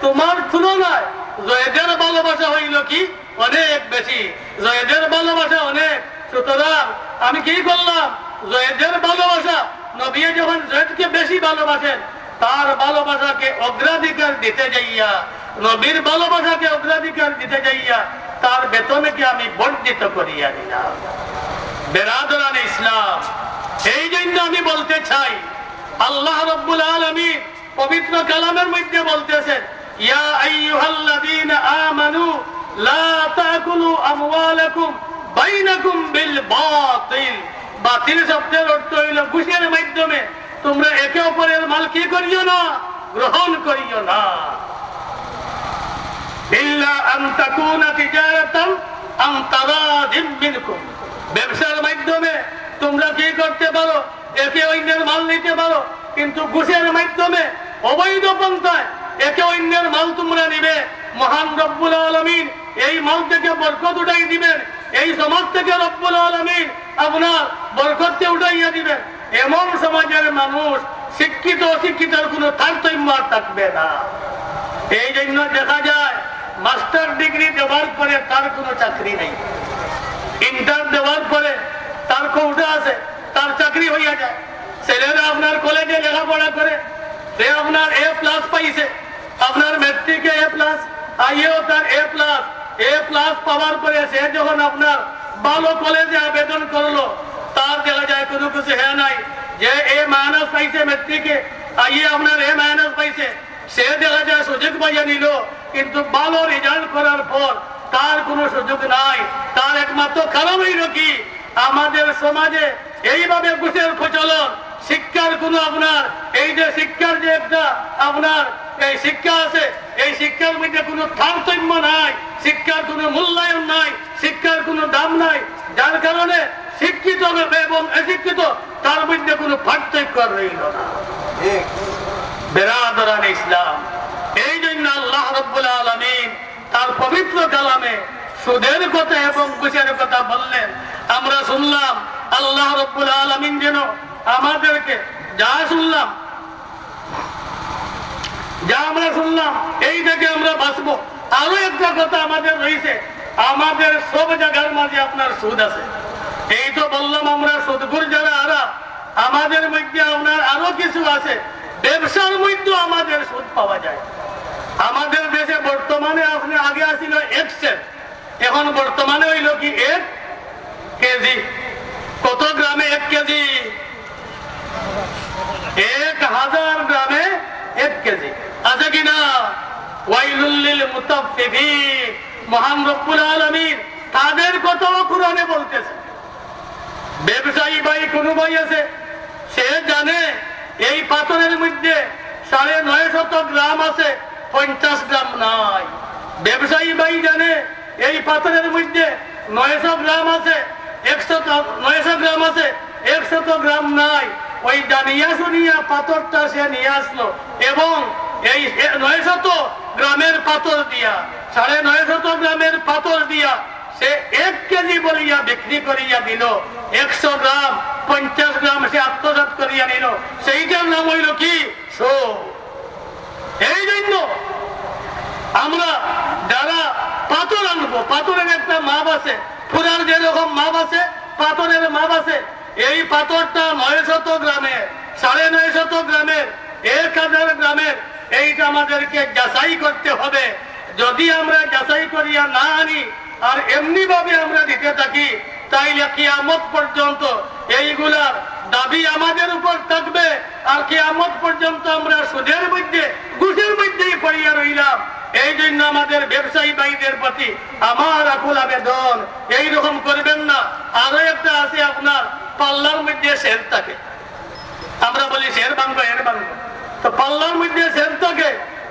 তোমার তুলনায় যায়েদের ভালোবাসা হইল কি? অনেক বেশি। যায়েদের ভালোবাসা অনেক। সুতরাং আমি কি করলাম? যায়েদের ভালোবাসা, নবী যখন যায়েদকে বেশি ভালোবাসেন, তার ভালোবাসাকে অগ্রাধিকার দিতে যাইয়া, নবীর ভালোবাসাকে অগ্রাধিকার দিতে যাইয়া তার বেতনকে আমি বর্ধিত করিয়া দিলাম। বেরাদরান ইসলাম, এই জন্য আমি বলতে চাই, আল্লাহ রাব্বুল আলামিন পবিত্র কালামের মধ্যে বলতেছেন, ইয়া আইয়ুহাল্লাযীনা আমানু লা তাকুলু আমওয়ালাকুম বাইনাকুম বিল বাতিল। বাতিল শব্দের অর্থ হইল ঘুষের মাধ্যমে তোমরা একে অপরের মাল কি করিও না? গ্রহণ করিও না। ইল্লা আন তাকুনা তিজারাতান আন তারাদিম মিনকুম। ব্যবসার মাধ্যমে তোমরা কি করতে পারো? একে অন্যের মাল নিতে পারো, কিন্তু ঘুষের মাধ্যমে অবৈধ পন্থায় একে অন্যের মাল তোমরা নিবে। মহান রব্বুল আলামিন এই মাল থেকে বরকত উঠাই দিবেন, এই সমাজ থেকে রব্বুল আলামিন আপনার বরকতকে উঠাইয়া দিবেন। এমন সমাজের মানুষ শিক্ষিত অশিক্ষিতের কোনো তারতম্য থাকবে না। এই জন্য দেখা যায় মাস্টার ডিগ্রি দেওয়ার পরে তার কোনো চাকরি নেই, ইন্টার দেওয়ার পরে তার কোটা আছে, তার চাকরি হইয়া যায়। ছেলেরা আপনার কলেজে লেখাপড়া করে, সে আপনার A+ পাইছে, আপনার মেট্রিকে A+, আইয়েও তার A+ পাওয়ার পরে সে যখন আপনার ভালো কলেজে আবেদন করলো, তার দেখা যায় কোনো কিছু হ্যাঁ নাই। যে A- পাইছে মেট্রিকে, আইয়ে আপনার A- পাইছে, সে দেখা যায় সুযোগ পাইয়া নিল, কিন্তু ভালো রেজাল্ট করার পর তার কোনো সুযোগ নাই। তার একমাত্র কারণ হইল কি? আমাদের সমাজে এইভাবে ঘুষের প্রচলন। শিক্ষার কোনো আপনার এই যে শিক্ষার যে একটা আপনার এই শিক্ষা আছে, এই শিক্ষার মধ্যে কোনো তারতম্য নাই, শিক্ষার কোনো মূল্যায়ন নাই, শিক্ষার কোনো দাম নাই, যার কারণে শিক্ষিত এবং অশিক্ষিত তার মধ্যে কোনো পার্থক্য রইল না। বেরাদরান ইসলাম, এই জন্য আল্লাহ রাব্বুল আলামিন তার পবিত্র কালামে সুদের কথা এবং ঘুষের কথা বললেন। আমরা শুনলাম আল্লাহ রাব্বুল আলামিন যেন আমাদেরকে যা আমরা শুনলাম এই থেকে আমরা বাঁচবো। আরো একটা কথা আমাদের রয়েছে, আমাদের সব জায়গার মাঝে আপনার সুদ আছে। এই তো বললাম আমরা সুদখোর যারা আরা, আমাদের মধ্যে আপনার আরো কিছু আছে। ব্যবসার মধ্যে আমাদের সুদ পাওয়া যায়। আমাদের দেশে বর্তমানে আপনি আগে আসিল 1 সেন্ট, এখন বর্তমানে হইল কি 1 কেজি। কত গ্রামে 1 কেজি? 1000 গ্রামে 1 কেজি আছে কিনা? ওয়াইলুল লিল মুতাফফিফিন। মহান রব্বুল আলামিন তাদের কথাও কোরআনে বলতেছে। ব্যবসায়ী ভাই কোন ভাই আছে, সে জানে এই পাথরের মধ্যে 950 গ্রাম আছে, 50 গ্রাম নাই। ব্যবসায়ী ভাই জানে এই পাথরের মধ্যে 900 গ্রাম আছে, 900 গ্রাম আছে, 100 গ্রাম নাই। ওই জানিয়া শুনিয়া পাথরটা সে নিয়ে আসলো এবং এই 900 গ্রামের পাথর দিয়া, 950 গ্রামের পাথর দিয়া সে 1 কেজি বলিয়া বিক্রি করিয়া দিল। 100 গ্রাম 50 গ্রাম সে আত্মসাৎ করিয়া নিল। সেইটার নাম হইল কি? সুদ। এই জন্য আমরা যারা পাথর আনবো, পাথরের একটা মাপ আছে, পুরার যেরকম মাপ আছে, পাথরের মাপ আছে। এই পাথরটা 900 গ্রামের, 950 গ্রামের, 1000 গ্রামের, এইটা আমাদেরকে যাচাই করতে হবে। যদি আমরা যাচাই করিয়া না আনি আর এমনি ভাবে আমরা দিতে থাকি, তাইলে কিয়ামত পর্যন্ত এইগুলার দাবি আমাদের উপর থাকবে। আর কিয়ামত পর্যন্ত আমরা সুদের মধ্যে, ঘুষের মধ্যেই পড়িয়া রইলাম। এই জন্য আমাদের ব্যবসায়ী ভাইদের প্রতি আমার আকুল আবেদন, এইরকম করবেন না। আরো একটা আছে, আপনার পাল্লার মধ্যে শের থাকে, আমরা বলি শের ভাঙবো, এর ভাঙবো, তো পাল্লার মধ্যে শের থাকে।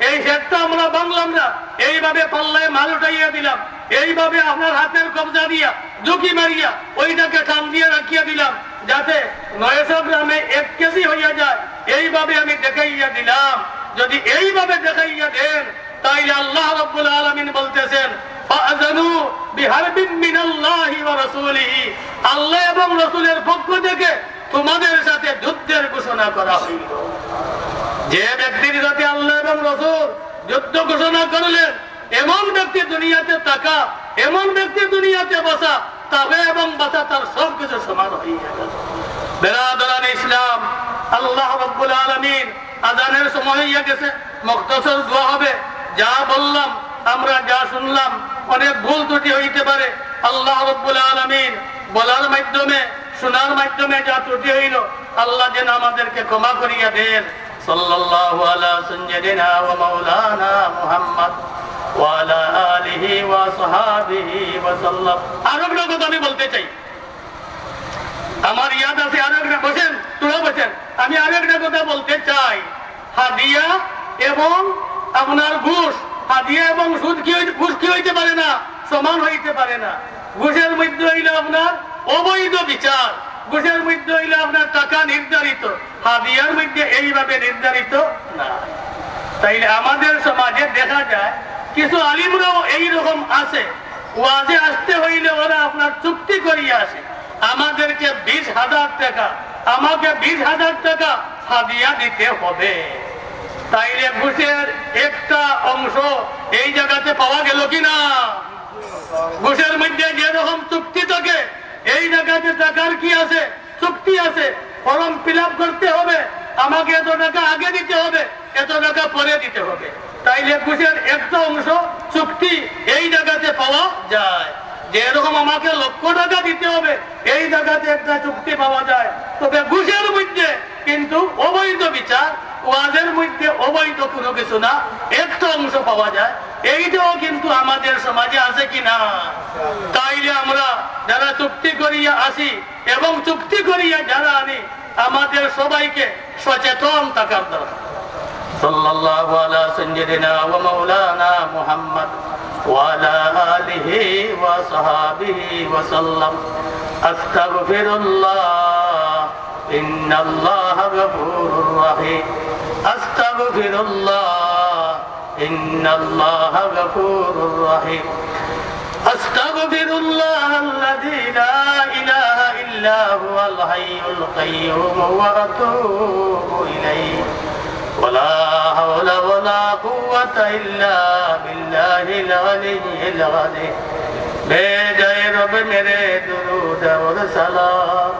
এই শেরটা আমরা ভাঙলাম না, এইভাবে পাল্লায় মাল উঠাইয়া দিলাম, এইভাবে আপনার হাতের কবজা দিয়া ঝুঁকি মারিয়া ওইটাকে টান দিয়ে রাখিয়া দিলাম, যাতে 900 গ্রামে 1 কেজি হইয়া যায়। এইভাবে আমি দেখাইয়া দিলাম। যদি এইভাবে দেখাইয়া দেন, তাইলে আল্লাহ রাব্বুল আলামিন বলতেছেন, ফাআযানু বিহারবিন মিনাল্লাহি ওয়া রাসূলিহি, আল্লাহ এবং রাসূলের পক্ষ থেকে তোমাদের সাথে যুদ্ধের ঘোষণা করা হইল। যে ব্যক্তির সাথে আল্লাহ এবং রাসূল যুদ্ধ ঘোষণা করলেন, এমন ব্যক্তি দুনিয়াতে থাকা, এমন ব্যক্তি দুনিয়াতে বসা, তবে এবং বাসা তার সবকিছু সমান হয়ে গেল। বেরাদরান ইসলাম, আল্লাহ রাব্বুল আলামিন আযানের সময় হয়ে গেছে, মুখতাসর দোয়া হবে। যা বললাম, আমরা যা শুনলাম, অনেক ভুল ত্রুটি হইতে পারে। আল্লাহ রাব্বুল আলামিন বলার মাধ্যমে, শোনার মাধ্যমে যা ত্রুটি হইল, আল্লাহ যেন আমাদেরকে ক্ষমা করিয়া দেন। সাল্লাল্লাহু আলা সাইয়্যিদিনা ওয়া মাওলানা মুহাম্মদ ওয়া আলা আলিহি ওয়া সাহাবিহি ওয়া সাল্লাম। আরো একটা কথা আমি বলতে চাই, আমার ইয়াদ আছে, আরো একটা, বসেন, তোরা বসেন, আমি আরো একটা কথা বলতে চাই। হাদিয়া এবং আপনার ঘুষ, হাদিয়া এবং সুদ কি ঘুষ কি হইতে পারে না, সমান হইতে পারে না। ঘুষের মধ্যে হইলে আপনার অবৈধ বিচার, ঘুষের মধ্যে হইলে আপনার টাকা নির্ধারিত, হাদিয়ার মধ্যে এইভাবে নির্ধারিত না। তাইলে আমাদের সমাজে দেখা যায় কিছু আলিমরাও এইরকম আছে, ওয়াজে আসতে হইলে ওরা আপনার চুক্তি করিয়া আসে, আমাদেরকে 20,000 টাকা, আমাকে 20,000 টাকা হাদিয়া দিতে হবে। তাইলে ঘুষের একটা অংশ এই জায়গাতে পাওয়া গেল কিনা? ঘুষের মধ্যে যেরকম চুক্তি থাকে, এই জায়গাতে টাকার কি আছে, চুক্তি আছে, ফর্ম ফিল আপ করতে হবে, আমাকে এত টাকা আগে দিতে হবে, এত টাকা পরে দিতে হবে। তাইলে ঘুষের একটা অংশ চুক্তি এই জায়গাতে পাওয়া যায়। যেরকম আমাকে 1,00,000 টাকা দিতে হবে, এই জায়গাতে একটা চুক্তি পাওয়া যায়। তবে ঘুষের মধ্যে কিন্তু অবৈধ বিচার, ওয়াজের মধ্যে অবৈধ কোনো কিছু না, একটা অংশ পাওয়া যায়। এইটাও কিন্তু আমাদের সমাজে আছে কিনা? তাইলে আমরা যারা চুক্তি করিয়া আসি এবং চুক্তি করিয়া যারা আনি, আমাদের সবাইকে সচেতন থাকার দরকার। সাল্লাল্লাহু আলা সাইয়্যিদিনা ওয়া মাওলানা মুহাম্মদ ওয়া আলা আলিহি ওয়া সাহাবিহি ওয়া সাল্লাম। আস্তাগফিরুল্লাহ, ইন্নাল্লাহা গফুরুর রহিম। আস্তাগফিরুল্লাহ, ইন্নাল্লাহা গফুরুর রহিম। আস্তাগফিরুল্লাহাল্লাযী লা ইলাহা ইল্লা হুয়াল হাইয়ুল কাইয়্যুম ওয়া আতুবু ইলাইহি। ওয়ালা হাওলা ওয়ালা কুওয়াতা ইল্লা বিল্লাহিল আলিয়্যিল আযীম। বেজায় রব মেরে দুরূদ और सलाम,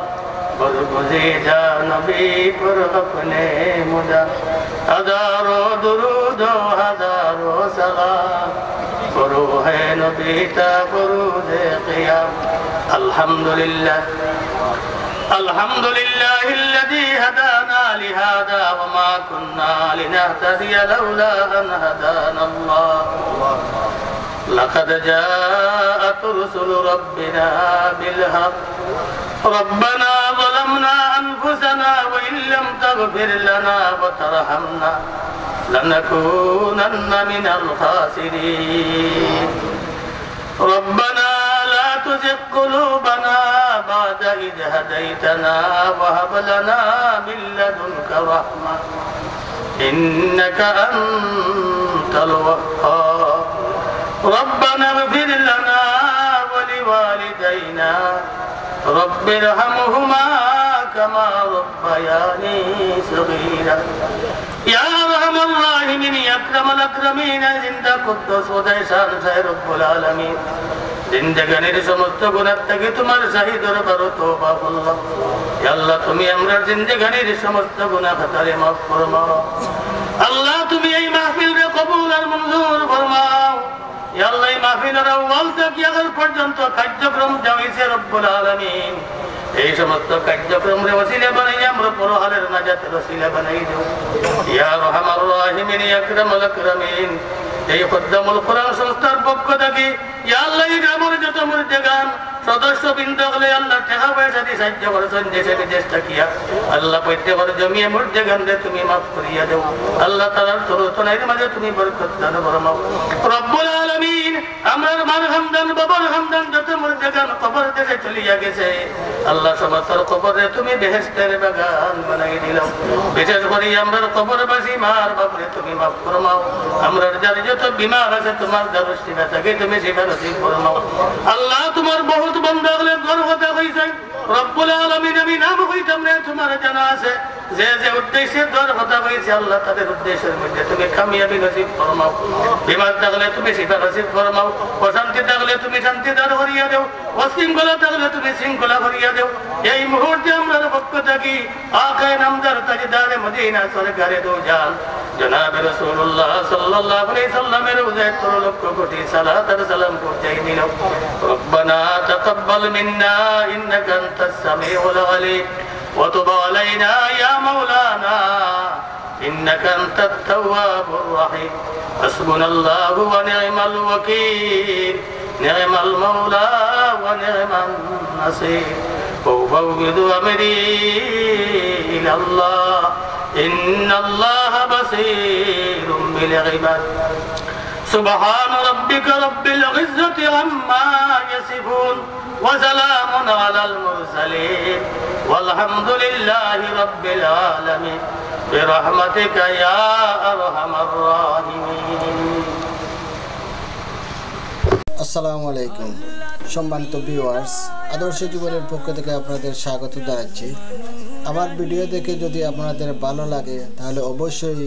बरगुज़ीदा नबी पर अपने मुदा। हज़ारों दुरूद हज़ारों सलाम, करो है नबी ता दुरूद क़ियाम। अल्हम्दुलिल्लाह, अल्हम्दुलिल्लाहिल्लज़ी हदाना लिहादा वमा कुन्ना लिनहतदिया लौला अन हदानल्लाह। लक़द जाअत रुसुलु रब्बिना बिलहक़्। रब्बना ज़लमना अनफुसना व इन लम तग़फिर लना व तरहमना लनकूनन्न मिनल ख़ासिरीन। रब्बना ला तुज़िग़ क़ुलूबना बअद इज़ हदैतना व हब लना मिन लदुनक रहमह इन्नका अंतल वह्हाब। रब्बना इग़फिर लना व लिवालिदैना रब्बि इरहमहुमा कमा रब्बयानी सगीरा। या अरहमर राहिमीन, या अकरमल अकरमीन, जिंदा कुद्दुस व ज़ैशान से रब्बुल आलमीन। জিন্দেগানির সমস্ত গুনাহ থেকে তোমার শাহী দরবারে তওবা করলাম। ইয়া আল্লাহ তুমি আমরা জিন্দেগানির সমস্ত গুনাহ খাতারে মাফ ফরমাও। আল্লাহ তুমি এই মাহফিলকে কবুল আর মঞ্জুর ফরমাও। ইয়া আল্লাহ এই মাহফিলের আউয়াল থেকে আখির পর্যন্ত কার্যক্রম জামিছে রব্বুল আলামিন এই সমস্ত কার্যক্রমের ওসিলা বানাই আমরা পরহালের নাজাতের ওসিলা বানাই দাও। ইয়া আরহামার রাহিমিন ইয়া আকরামুল আকরামিন এই খদ্দামুল কোরআন সংস্থার পক্ষ থেকে ইয়া আল্লাহ এই গ্রামের যত মুর্দেগান সদস্যবৃন্দ হলে আল্লাহ টাকা পয়সা দিয়ে সাহায্য করেছেন দেশে বিদেশ থাকিয়া আল্লাহ প্রত্যেকের জমিয়ে মুর্দেগানরে তুমি মাফ করিয়া দেও। আল্লাহ তাআলার তরুণের মাঝে তুমি বরকত দান ফরমাও রব্বুল আলামিন। আমরার মার হামদান বাবার হামদান যত মুর্দেগান কবর দেশে চলিয়া গেছে আল্লাহ সমস্ত কবরে তুমি বেহেশতের বাগান বানাই দিলাও। বিশেষ করে আমরার কবরবাসী মার বাপরে তুমি মাফ ফরমাও। আমরার যার যত বিমার আছে তোমার দরুদ শিফা থাকে তুমি শিফা নসিব ফরমাও। আল্লাহ তোমার বহুত বান্দা হলে গর্বতা হইছে রব্বুল আলামিন আমি নাম হইতাম না তোমার জানা আছে যে যে উদ্দেশ্যে গর্বতা হইছে আল্লাহ তাদের উদ্দেশ্যের মধ্যে তুমি কামিয়াবি নসিব ফরমাও। বিমার থাকলে তুমি শিফা নসিব ফরমাও। অশান্তি থাকলে তুমি শান্তি দান করিয়া দেও। অশৃঙ্খলা থাকলে তুমি শৃঙ্খলা করিয়া দেও। এই মুহূর্তে আমরা পক্ষ থাকি আকায়ে নামদার তাজদারে মদিনা সরকারে দো জান জনাব রাসূলুল্লাহ সাল্লাল্লাহু আলাইহি সাল্লামের রওজায় 13 লক্ষ কোটি সালাত আর সালাম পৌঁছাই দিল। রব্বানা তাকাব্বাল মিন্না ইন্নাকা আনতাস সামিউল আলিম ওয়া তুব আলাইনা ইয়া মাওলানা ইন্নাকা আনতাত তাওয়াবুর রহিম। হাসবুনাল্লাহু ওয়া নি'মাল ওয়াকিল নি'মাল মাওলা ওয়া নি'মান নাসির। وأفوض أمري إلى الله إن الله بصير بالعباد. سبحان ربك رب العزة عما يصفون وسلام على المرسلين والحمد لله رب العالمين برحمتك يا أرحم الراحمين. আসসালামু আলাইকুম সম্মানিত ভিউয়ার্স, আদর্শ জীবনের পক্ষ থেকে আপনাদের স্বাগত জানাচ্ছি। আমার ভিডিও দেখে যদি আপনাদের ভালো লাগে তাহলে অবশ্যই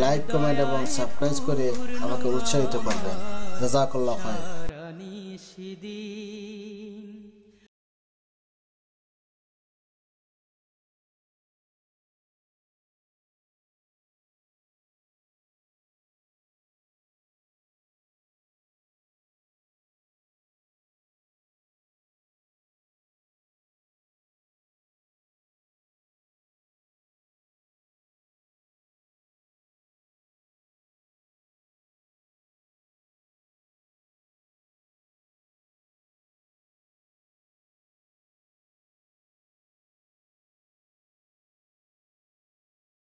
লাইক, কমেন্ট এবং সাবস্ক্রাইব করে আমাকে উৎসাহিত করবেন। জাযাকাল্লাহু খায়র।